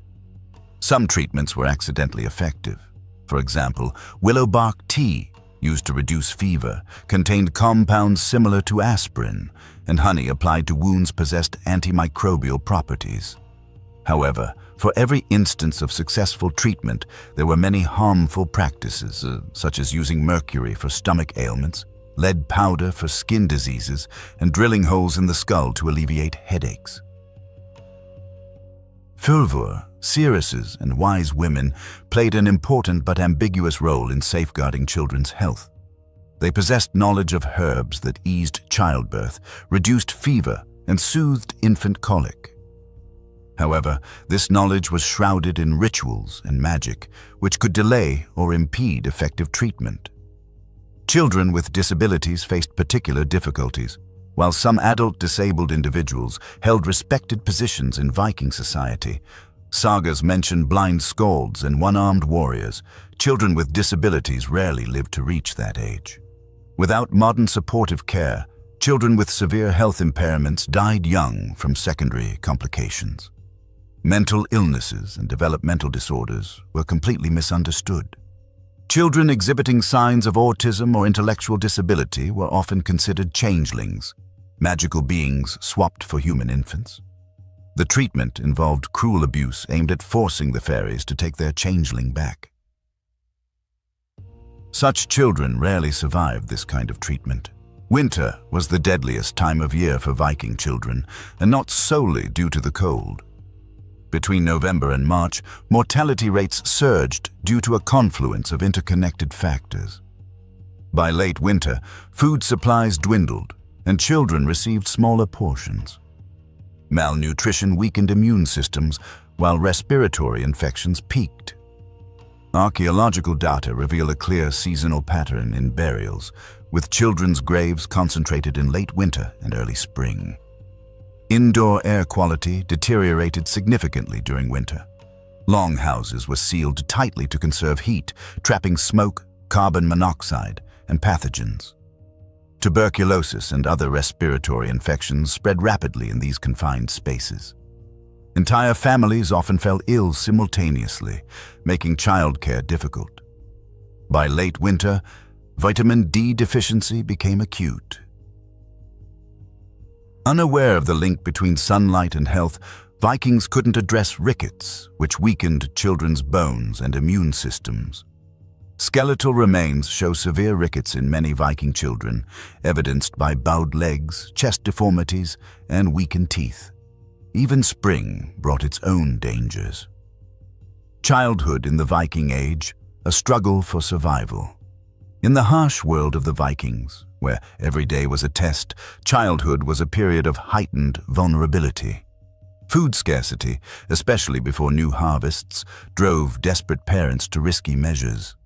Some treatments were accidentally effective. For example, willow bark tea, used to reduce fever, contained compounds similar to aspirin, and honey applied to wounds possessed antimicrobial properties. However, for every instance of successful treatment, there were many harmful practices, such as using mercury for stomach ailments, lead powder for skin diseases, and drilling holes in the skull to alleviate headaches. Fulvur, seeresses, and wise women played an important but ambiguous role in safeguarding children's health. They possessed knowledge of herbs that eased childbirth, reduced fever, and soothed infant colic. However, this knowledge was shrouded in rituals and magic, which could delay or impede effective treatment. Children with disabilities faced particular difficulties. While some adult disabled individuals held respected positions in Viking society, Sagas mention blind skalds and one-armed warriors. Children with disabilities rarely live to reach that age. Without modern supportive care, children with severe health impairments died young from secondary complications. Mental illnesses and developmental disorders were completely misunderstood. Children exhibiting signs of autism or intellectual disability were often considered changelings, magical beings swapped for human infants. The treatment involved cruel abuse aimed at forcing the fairies to take their changeling back. Such children rarely survived this kind of treatment. Winter was the deadliest time of year for Viking children, and not solely due to the cold. Between November and March, mortality rates surged due to a confluence of interconnected factors. By late winter, food supplies dwindled, and children received smaller portions. Malnutrition weakened immune systems, while respiratory infections peaked. Archaeological data reveal a clear seasonal pattern in burials, with children's graves concentrated in late winter and early spring. Indoor air quality deteriorated significantly during winter. Longhouses were sealed tightly to conserve heat, trapping smoke, carbon monoxide, and pathogens. Tuberculosis and other respiratory infections spread rapidly in these confined spaces. Entire families often fell ill simultaneously, making childcare difficult. By late winter, vitamin D deficiency became acute. Unaware of the link between sunlight and health, Vikings couldn't address rickets, which weakened children's bones and immune systems. Skeletal remains show severe rickets in many Viking children, evidenced by bowed legs, chest deformities, and weakened teeth. Even spring brought its own dangers. Childhood in the Viking Age, a struggle for survival. In the harsh world of the Vikings, where every day was a test, childhood was a period of heightened vulnerability. Food scarcity, especially before new harvests, drove desperate parents to risky measures.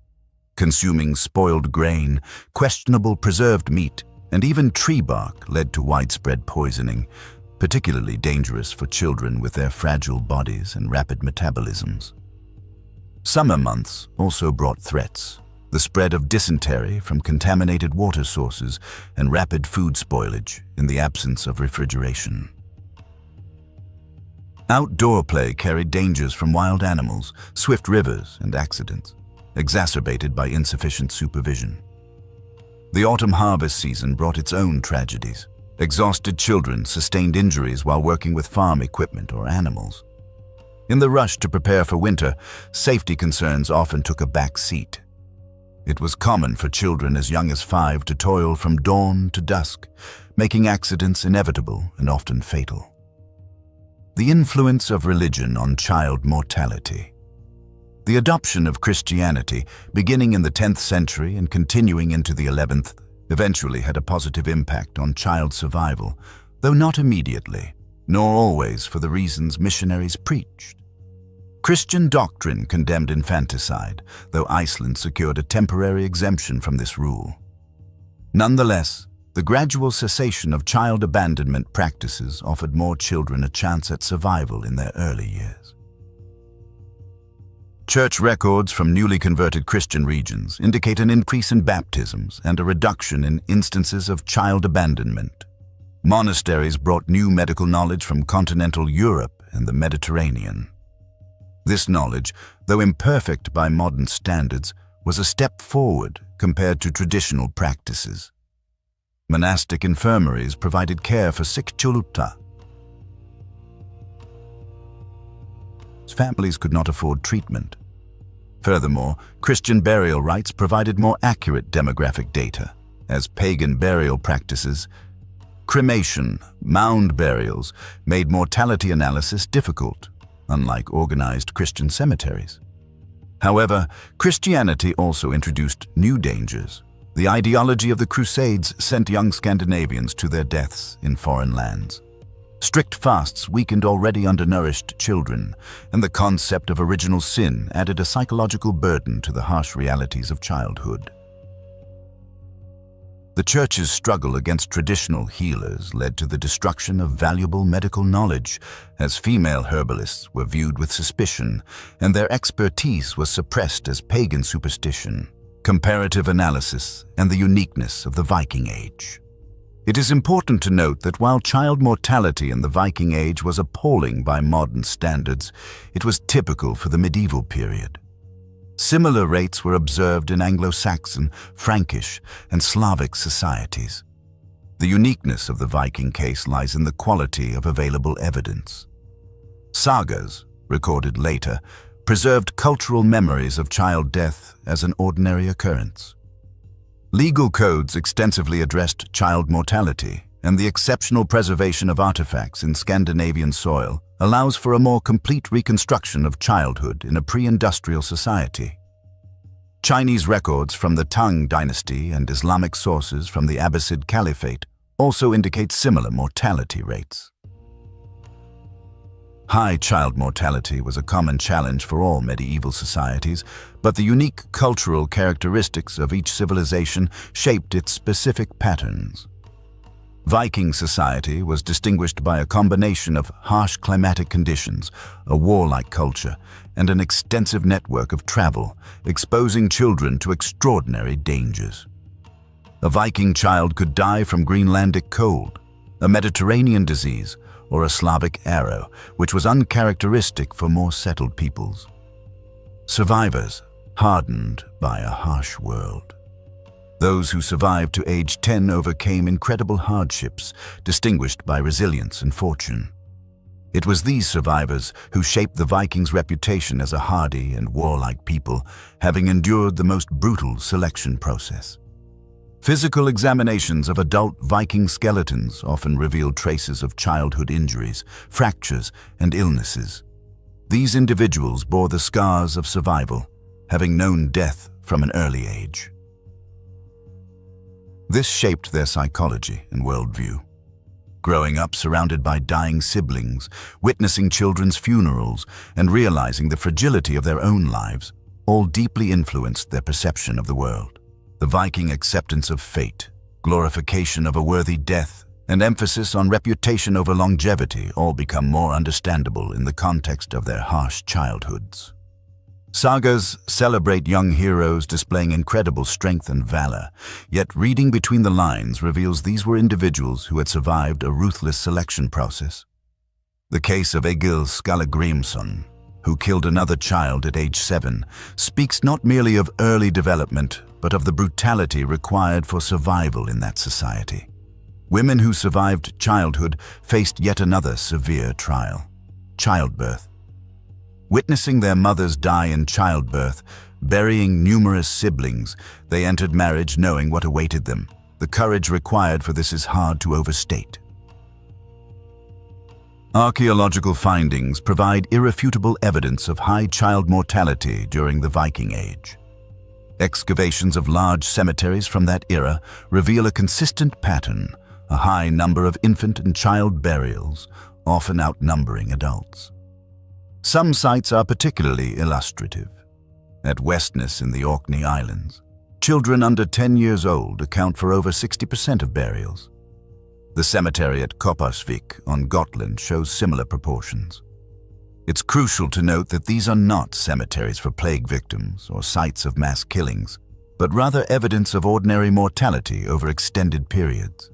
Consuming spoiled grain, questionable preserved meat, and even tree bark led to widespread poisoning, particularly dangerous for children with their fragile bodies and rapid metabolisms. Summer months also brought threats: the spread of dysentery from contaminated water sources and rapid food spoilage in the absence of refrigeration. Outdoor play carried dangers from wild animals, swift rivers, and accidents, exacerbated by insufficient supervision. The autumn harvest season brought its own tragedies. Exhausted children sustained injuries while working with farm equipment or animals. In the rush to prepare for winter, safety concerns often took a back seat. It was common for children as young as 5 to toil from dawn to dusk, making accidents inevitable and often fatal. The influence of religion on child mortality. The adoption of Christianity, beginning in the 10th century and continuing into the 11th, eventually had a positive impact on child survival, though not immediately, nor always for the reasons missionaries preached. Christian doctrine condemned infanticide, though Iceland secured a temporary exemption from this rule. Nonetheless, the gradual cessation of child abandonment practices offered more children a chance at survival in their early years. Church records from newly converted Christian regions indicate an increase in baptisms and a reduction in instances of child abandonment. Monasteries brought new medical knowledge from continental Europe and the Mediterranean. This knowledge, though imperfect by modern standards, was a step forward compared to traditional practices. Monastic infirmaries provided care for sick chulupta. Families could not afford treatment. Furthermore, Christian burial rites provided more accurate demographic data, as pagan burial practices, cremation, mound burials, made mortality analysis difficult, unlike organized Christian cemeteries. However, Christianity also introduced new dangers. The ideology of the Crusades sent young Scandinavians to their deaths in foreign lands. Strict fasts weakened already undernourished children, and the concept of original sin added a psychological burden to the harsh realities of childhood. The church's struggle against traditional healers led to the destruction of valuable medical knowledge, as female herbalists were viewed with suspicion, and their expertise was suppressed as pagan superstition. Comparative analysis and the uniqueness of the Viking Age. It is important to note that while child mortality in the Viking Age was appalling by modern standards, it was typical for the medieval period. Similar rates were observed in Anglo-Saxon, Frankish, and Slavic societies. The uniqueness of the Viking case lies in the quality of available evidence. Sagas, recorded later, preserved cultural memories of child death as an ordinary occurrence. Legal codes extensively addressed child mortality, and the exceptional preservation of artifacts in Scandinavian soil allows for a more complete reconstruction of childhood in a pre-industrial society. Chinese records from the Tang dynasty and Islamic sources from the Abbasid Caliphate also indicate similar mortality rates. High child mortality was a common challenge for all medieval societies, but the unique cultural characteristics of each civilization shaped its specific patterns. Viking society was distinguished by a combination of harsh climatic conditions, a warlike culture, and an extensive network of travel, exposing children to extraordinary dangers. A Viking child could die from Greenlandic cold, a Mediterranean disease, or a Slavic arrow, which was uncharacteristic for more settled peoples. Survivors, hardened by a harsh world. Those who survived to age 10 overcame incredible hardships, distinguished by resilience and fortune. It was these survivors who shaped the Vikings' reputation as a hardy and warlike people, having endured the most brutal selection process. Physical examinations of adult Viking skeletons often revealed traces of childhood injuries, fractures, and illnesses. These individuals bore the scars of survival, having known death from an early age. This shaped their psychology and worldview. Growing up surrounded by dying siblings, witnessing children's funerals, and realizing the fragility of their own lives, all deeply influenced their perception of the world. The Viking acceptance of fate, glorification of a worthy death, and emphasis on reputation over longevity all become more understandable in the context of their harsh childhoods. Sagas celebrate young heroes displaying incredible strength and valor, yet reading between the lines reveals these were individuals who had survived a ruthless selection process. The case of Egil Skallagrimsson, who killed another child at age 7, speaks not merely of early development, but of the brutality required for survival in that society. Women who survived childhood faced yet another severe trial: childbirth. Witnessing their mothers die in childbirth, burying numerous siblings, they entered marriage knowing what awaited them. The courage required for this is hard to overstate. Archaeological findings provide irrefutable evidence of high child mortality during the Viking Age. Excavations of large cemeteries from that era reveal a consistent pattern: a high number of infant and child burials, often outnumbering adults. Some sites are particularly illustrative. At Westness in the Orkney Islands, children under 10 years old account for over 60% of burials. The cemetery at Kopparsvik on Gotland shows similar proportions. It's crucial to note that these are not cemeteries for plague victims or sites of mass killings, but rather evidence of ordinary mortality over extended periods.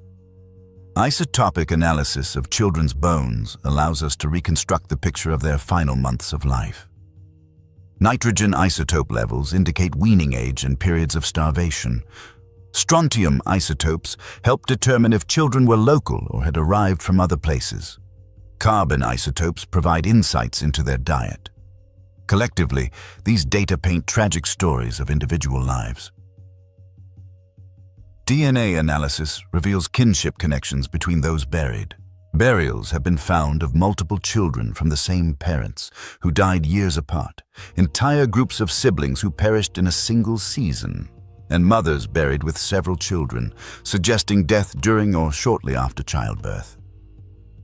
Isotopic analysis of children's bones allows us to reconstruct the picture of their final months of life. Nitrogen isotope levels indicate weaning age and periods of starvation. Strontium isotopes help determine if children were local or had arrived from other places. Carbon isotopes provide insights into their diet. Collectively, these data paint tragic stories of individual lives. DNA analysis reveals kinship connections between those buried. Burials have been found of multiple children from the same parents who died years apart, entire groups of siblings who perished in a single season, and mothers buried with several children, suggesting death during or shortly after childbirth.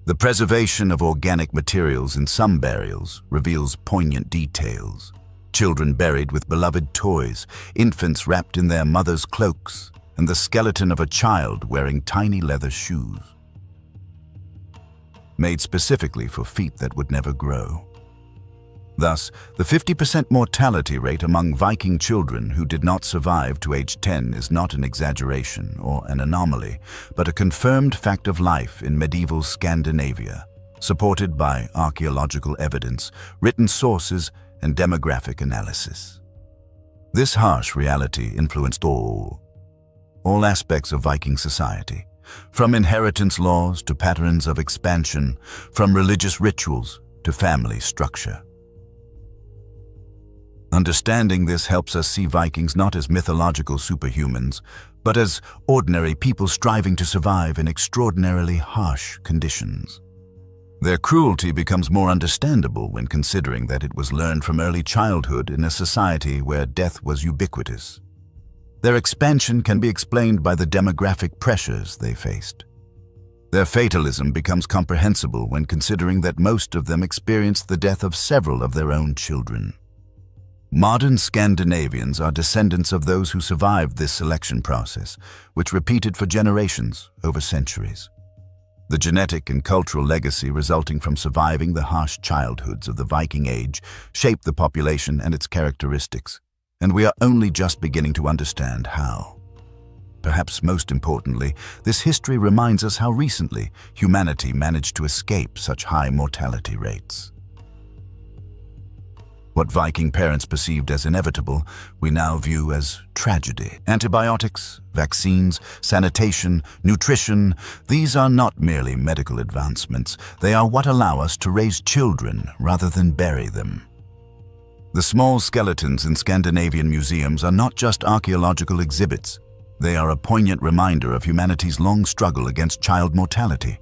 The preservation of organic materials in some burials reveals poignant details. Children buried with beloved toys, infants wrapped in their mothers' cloaks, and the skeleton of a child wearing tiny leather shoes, made specifically for feet that would never grow. Thus, the 50% mortality rate among Viking children who did not survive to age 10 is not an exaggeration or an anomaly, but a confirmed fact of life in medieval Scandinavia, supported by archaeological evidence, written sources, and demographic analysis. This harsh reality influenced all aspects of Viking society, from inheritance laws to patterns of expansion, from religious rituals to family structure. Understanding this helps us see Vikings not as mythological superhumans, but as ordinary people striving to survive in extraordinarily harsh conditions. Their cruelty becomes more understandable when considering that it was learned from early childhood in a society where death was ubiquitous. Their expansion can be explained by the demographic pressures they faced. Their fatalism becomes comprehensible when considering that most of them experienced the death of several of their own children. Modern Scandinavians are descendants of those who survived this selection process, which repeated for generations over centuries. The genetic and cultural legacy resulting from surviving the harsh childhoods of the Viking Age shaped the population and its characteristics, and we are only just beginning to understand how. Perhaps most importantly, this history reminds us how recently humanity managed to escape such high mortality rates. What Viking parents perceived as inevitable, we now view as tragedy. Antibiotics, vaccines, sanitation, nutrition, these are not merely medical advancements. They are what allow us to raise children rather than bury them. The small skeletons in Scandinavian museums are not just archaeological exhibits. They are a poignant reminder of humanity's long struggle against child mortality,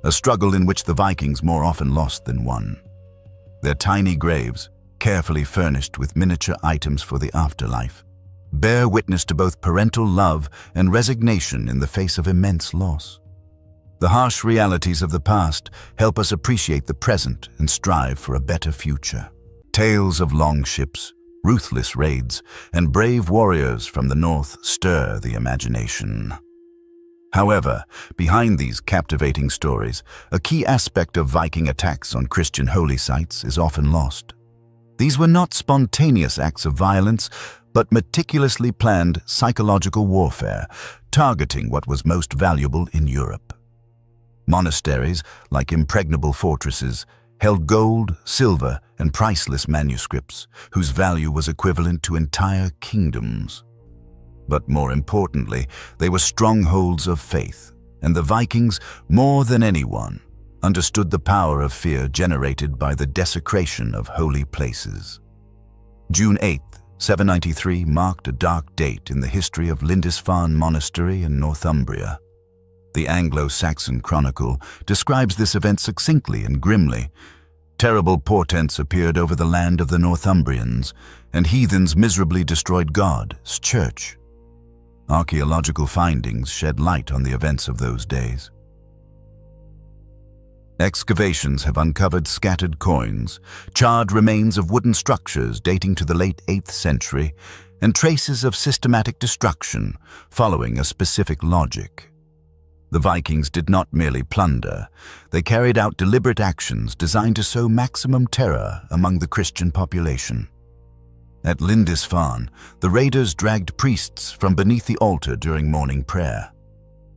a struggle in which the Vikings more often lost than won. Their tiny graves, carefully furnished with miniature items for the afterlife, bear witness to both parental love and resignation in the face of immense loss. The harsh realities of the past help us appreciate the present and strive for a better future. Tales of long ships, ruthless raids, and brave warriors from the north stir the imagination. However, behind these captivating stories, a key aspect of Viking attacks on Christian holy sites is often lost. These were not spontaneous acts of violence, but meticulously planned psychological warfare, targeting what was most valuable in Europe. Monasteries, like impregnable fortresses, held gold, silver, and priceless manuscripts, whose value was equivalent to entire kingdoms. But more importantly, they were strongholds of faith, and the Vikings, more than anyone, understood the power of fear generated by the desecration of holy places. June 8, 793 marked a dark date in the history of Lindisfarne Monastery in Northumbria. The Anglo-Saxon Chronicle describes this event succinctly and grimly. Terrible portents appeared over the land of the Northumbrians, and heathens miserably destroyed God's church. Archaeological findings shed light on the events of those days. Excavations have uncovered scattered coins, charred remains of wooden structures dating to the late 8th century, and traces of systematic destruction following a specific logic. The Vikings did not merely plunder, they carried out deliberate actions designed to sow maximum terror among the Christian population. At Lindisfarne, the raiders dragged priests from beneath the altar during morning prayer.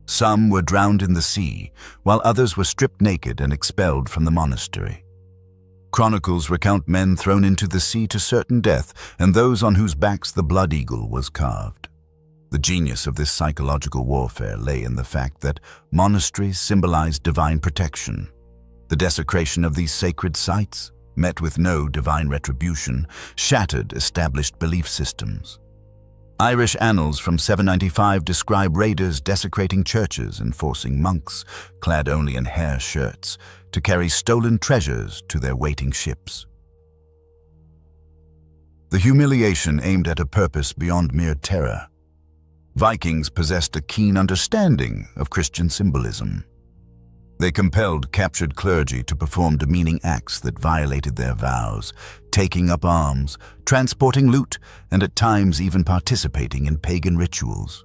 Some were drowned in the sea, while others were stripped naked and expelled from the monastery. Chronicles recount men thrown into the sea to certain death and those on whose backs the blood eagle was carved. The genius of this psychological warfare lay in the fact that monasteries symbolized divine protection. The desecration of these sacred sites, met with no divine retribution, shattered established belief systems. Irish annals from 795 describe raiders desecrating churches and forcing monks, clad only in hair shirts, to carry stolen treasures to their waiting ships. The humiliation aimed at a purpose beyond mere terror. Vikings possessed a keen understanding of Christian symbolism. They compelled captured clergy to perform demeaning acts that violated their vows, taking up arms, transporting loot, and at times even participating in pagan rituals.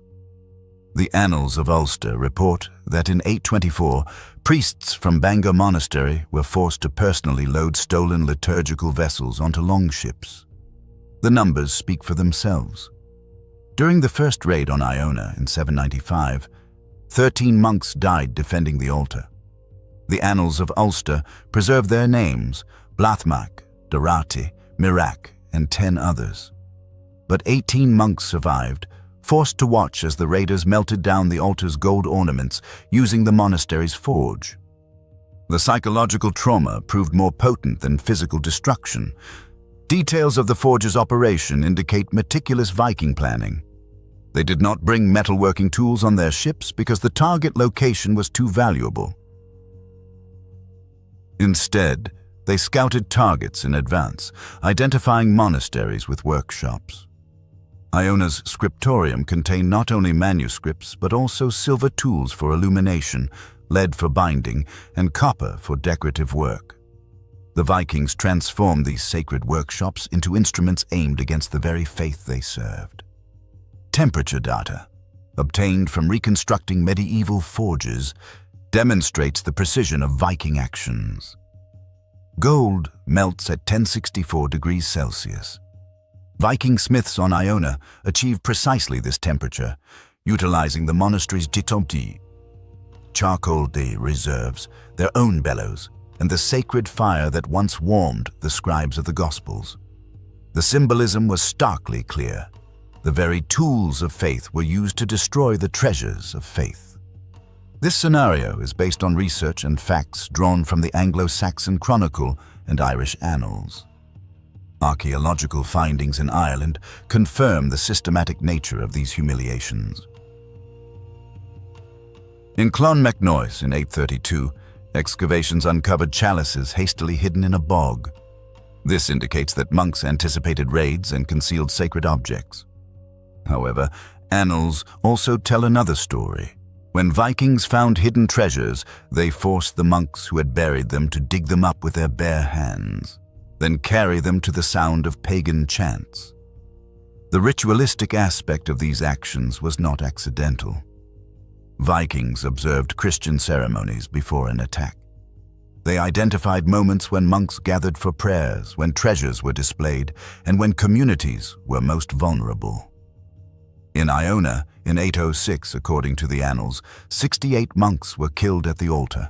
The Annals of Ulster report that in 824, priests from Bangor Monastery were forced to personally load stolen liturgical vessels onto longships. The numbers speak for themselves. During the first raid on Iona in 795, 13 monks died defending the altar. The Annals of Ulster preserve their names, Blathmac, Dorati, Mirac, and 10 others. But 18 monks survived, forced to watch as the raiders melted down the altar's gold ornaments using the monastery's forge. The psychological trauma proved more potent than physical destruction. Details of the forge's operation indicate meticulous Viking planning. They did not bring metalworking tools on their ships because the target location was too valuable. Instead, they scouted targets in advance, identifying monasteries with workshops. Iona's scriptorium contained not only manuscripts but also silver tools for illumination, lead for binding, and copper for decorative work. The Vikings transformed these sacred workshops into instruments aimed against the very faith they served. Temperature data, obtained from reconstructing medieval forges, demonstrates the precision of Viking actions. Gold melts at 1064 degrees Celsius. Viking smiths on Iona achieved precisely this temperature, utilizing the monastery's jitomti, charcoal de reserves, their own bellows, and the sacred fire that once warmed the scribes of the Gospels. The symbolism was starkly clear. The very tools of faith were used to destroy the treasures of faith. This scenario is based on research and facts drawn from the Anglo-Saxon Chronicle and Irish Annals. Archaeological findings in Ireland confirm the systematic nature of these humiliations. In Clonmacnoise in 832, excavations uncovered chalices hastily hidden in a bog. This indicates that monks anticipated raids and concealed sacred objects. However, annals also tell another story. When Vikings found hidden treasures, they forced the monks who had buried them to dig them up with their bare hands, then carry them to the sound of pagan chants. The ritualistic aspect of these actions was not accidental. Vikings observed Christian ceremonies before an attack. They identified moments when monks gathered for prayers, when treasures were displayed, and when communities were most vulnerable. In Iona, in 806, according to the annals, 68 monks were killed at the altar.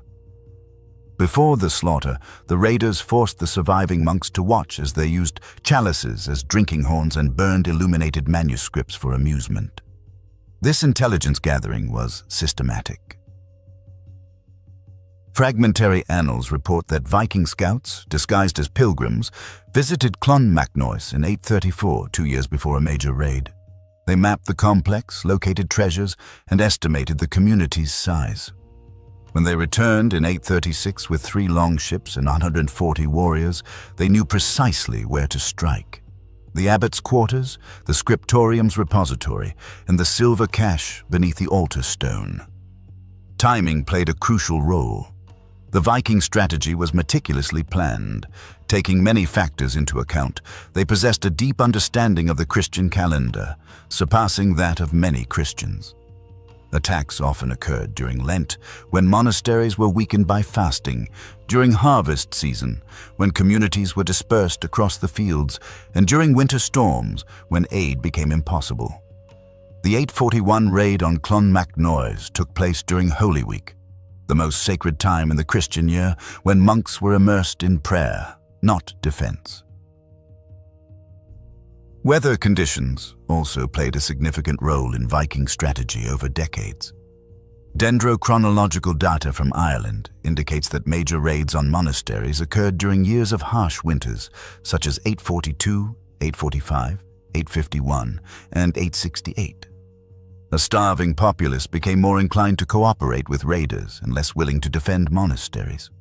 Before the slaughter, the raiders forced the surviving monks to watch as they used chalices as drinking horns and burned illuminated manuscripts for amusement. This intelligence gathering was systematic. Fragmentary annals report that Viking scouts, disguised as pilgrims, visited Clonmacnoise in 834, 2 years before a major raid. They mapped the complex, located treasures, and estimated the community's size. When they returned in 836 with 3 longships and 140 warriors, they knew precisely where to strike. The abbot's quarters, the scriptorium's repository, and the silver cache beneath the altar stone. Timing played a crucial role. The Viking strategy was meticulously planned. Taking many factors into account, they possessed a deep understanding of the Christian calendar, surpassing that of many Christians. Attacks often occurred during Lent, when monasteries were weakened by fasting, during harvest season, when communities were dispersed across the fields, and during winter storms, when aid became impossible. The 841 raid on Clonmacnoise took place during Holy Week, the most sacred time in the Christian year, when monks were immersed in prayer, not defense. Weather conditions also played a significant role in Viking strategy over decades. Dendrochronological data from Ireland indicates that major raids on monasteries occurred during years of harsh winters, such as 842, 845, 851, and 868. A starving populace became more inclined to cooperate with raiders and less willing to defend monasteries.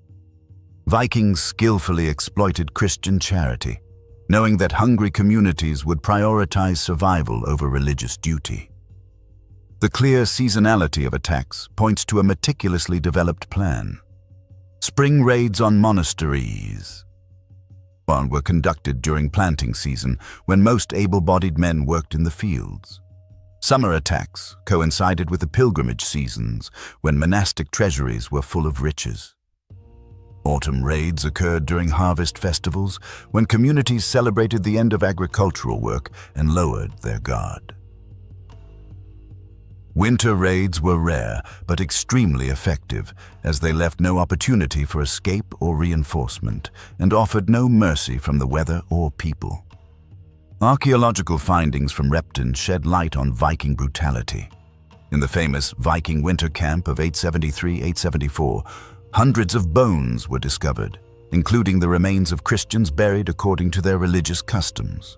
Vikings skillfully exploited Christian charity, knowing that hungry communities would prioritize survival over religious duty. The clear seasonality of attacks points to a meticulously developed plan. Spring raids on monasteries were conducted during planting season, when most able-bodied men worked in the fields. Summer attacks coincided with the pilgrimage seasons when monastic treasuries were full of riches. Autumn raids occurred during harvest festivals when communities celebrated the end of agricultural work and lowered their guard. Winter raids were rare but extremely effective, as they left no opportunity for escape or reinforcement and offered no mercy from the weather or people. Archaeological findings from Repton shed light on Viking brutality. In the famous Viking winter camp of 873-874, hundreds of bones were discovered, including the remains of Christians buried according to their religious customs.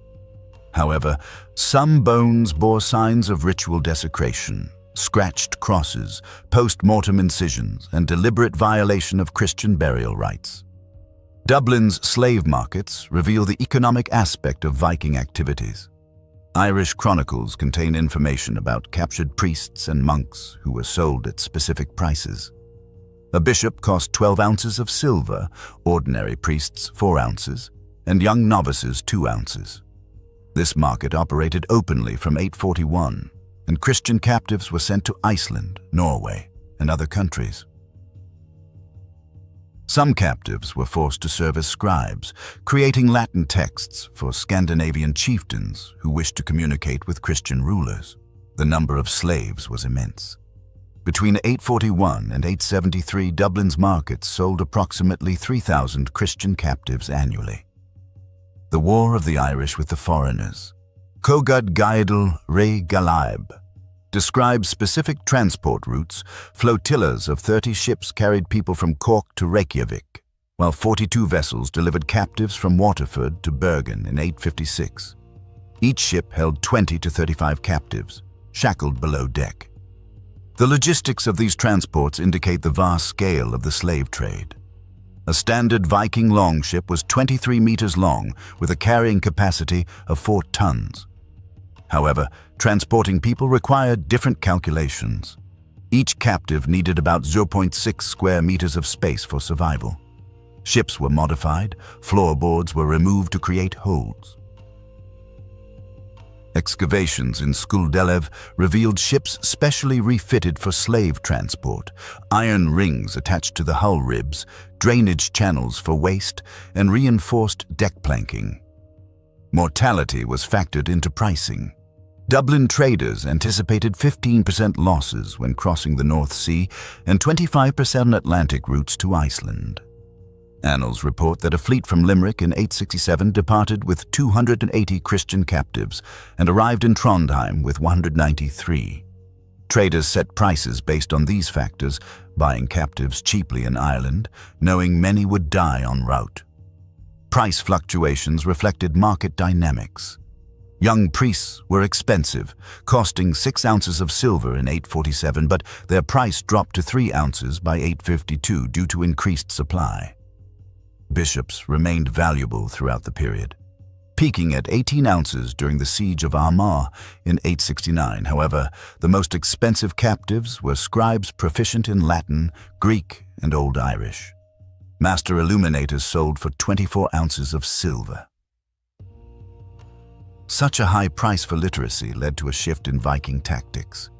However, some bones bore signs of ritual desecration, scratched crosses, post-mortem incisions, and deliberate violation of Christian burial rites. Dublin's slave markets reveal the economic aspect of Viking activities. Irish chronicles contain information about captured priests and monks who were sold at specific prices. A bishop cost 12 ounces of silver, ordinary priests 4 ounces, and young novices 2 ounces. This market operated openly from 841, and Christian captives were sent to Iceland, Norway, and other countries. Some captives were forced to serve as scribes, creating Latin texts for Scandinavian chieftains who wished to communicate with Christian rulers. The number of slaves was immense. Between 841 and 873, Dublin's markets sold approximately 3,000 Christian captives annually. The War of the Irish with the Foreigners, Cogad Gaedel Re Galaib, describes specific transport routes. Flotillas of 30 ships carried people from Cork to Reykjavik, while 42 vessels delivered captives from Waterford to Bergen in 856. Each ship held 20 to 35 captives, shackled below deck. The logistics of these transports indicate the vast scale of the slave trade. A standard Viking longship was 23 meters long with a carrying capacity of 4 tons. However, transporting people required different calculations. Each captive needed about 0.6 square meters of space for survival. Ships were modified, floorboards were removed to create holds. Excavations in Skuldelev revealed ships specially refitted for slave transport, iron rings attached to the hull ribs, drainage channels for waste, and reinforced deck planking. Mortality was factored into pricing. Dublin traders anticipated 15% losses when crossing the North Sea and 25% on Atlantic routes to Iceland. Annals report that a fleet from Limerick in 867 departed with 280 Christian captives and arrived in Trondheim with 193. Traders set prices based on these factors, buying captives cheaply in Ireland, knowing many would die en route. Price fluctuations reflected market dynamics. Young priests were expensive, costing 6 ounces of silver in 847, but their price dropped to 3 ounces by 852 due to increased supply. Bishops remained valuable throughout the period, peaking at 18 ounces during the siege of Armagh in 869. However, the most expensive captives were scribes proficient in Latin, Greek, and Old Irish. Master illuminators sold for 24 ounces of silver. Such a high price for literacy led to a shift in Viking tactics.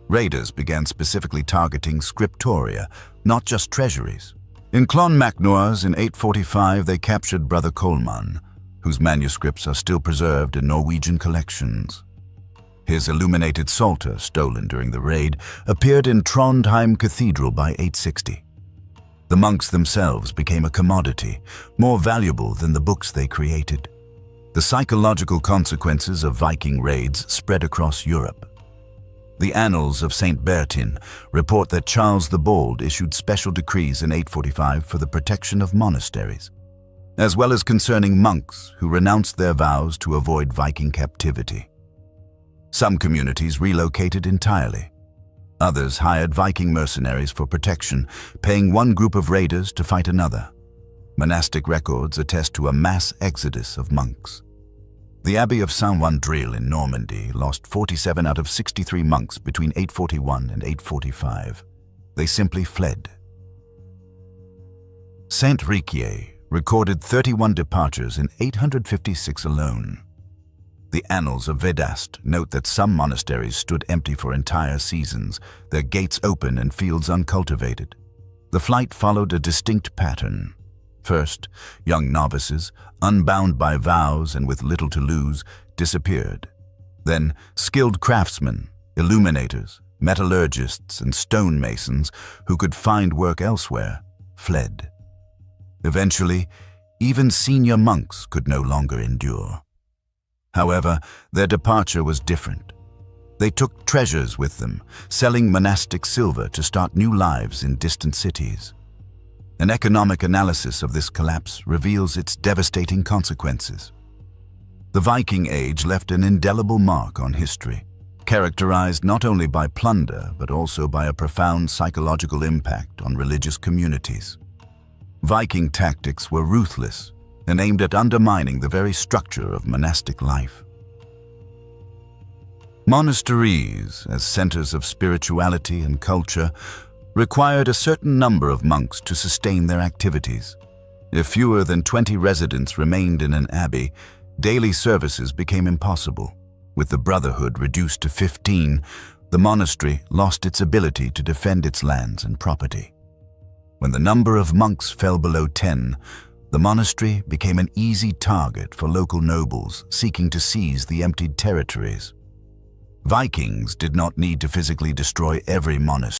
Raiders began specifically targeting scriptoria, not just treasuries. In Clonmacnoise in 845, they captured Brother Colman, whose manuscripts are still preserved in Norwegian collections. His illuminated psalter, stolen during the raid, appeared in Trondheim Cathedral by 860. The monks themselves became a commodity, more valuable than the books they created. The psychological consequences of Viking raids spread across Europe. The Annals of St. Bertin report that Charles the Bald issued special decrees in 845 for the protection of monasteries, as well as concerning monks who renounced their vows to avoid Viking captivity. Some communities relocated entirely. Others hired Viking mercenaries for protection, paying one group of raiders to fight another. Monastic records attest to a mass exodus of monks. The Abbey of Saint-Wandrille in Normandy lost 47 out of 63 monks between 841 and 845. They simply fled. Saint-Riquier recorded 31 departures in 856 alone. The annals of Vedast note that some monasteries stood empty for entire seasons, their gates open and fields uncultivated. The flight followed a distinct pattern. First, young novices, unbound by vows and with little to lose, disappeared. Then, skilled craftsmen, illuminators, metallurgists, and stonemasons who could find work elsewhere fled. Eventually, even senior monks could no longer endure. However, their departure was different. They took treasures with them, selling monastic silver to start new lives in distant cities. An economic analysis of this collapse reveals its devastating consequences. The Viking Age left an indelible mark on history, characterized not only by plunder but also by a profound psychological impact on religious communities. Viking tactics were ruthless and aimed at undermining the very structure of monastic life. Monasteries, as centers of spirituality and culture, required a certain number of monks to sustain their activities. If fewer than 20 residents remained in an abbey, daily services became impossible. With the brotherhood reduced to 15, the monastery lost its ability to defend its lands and property. When the number of monks fell below 10, the monastery became an easy target for local nobles seeking to seize the emptied territories. Vikings did not need to physically destroy every monastery.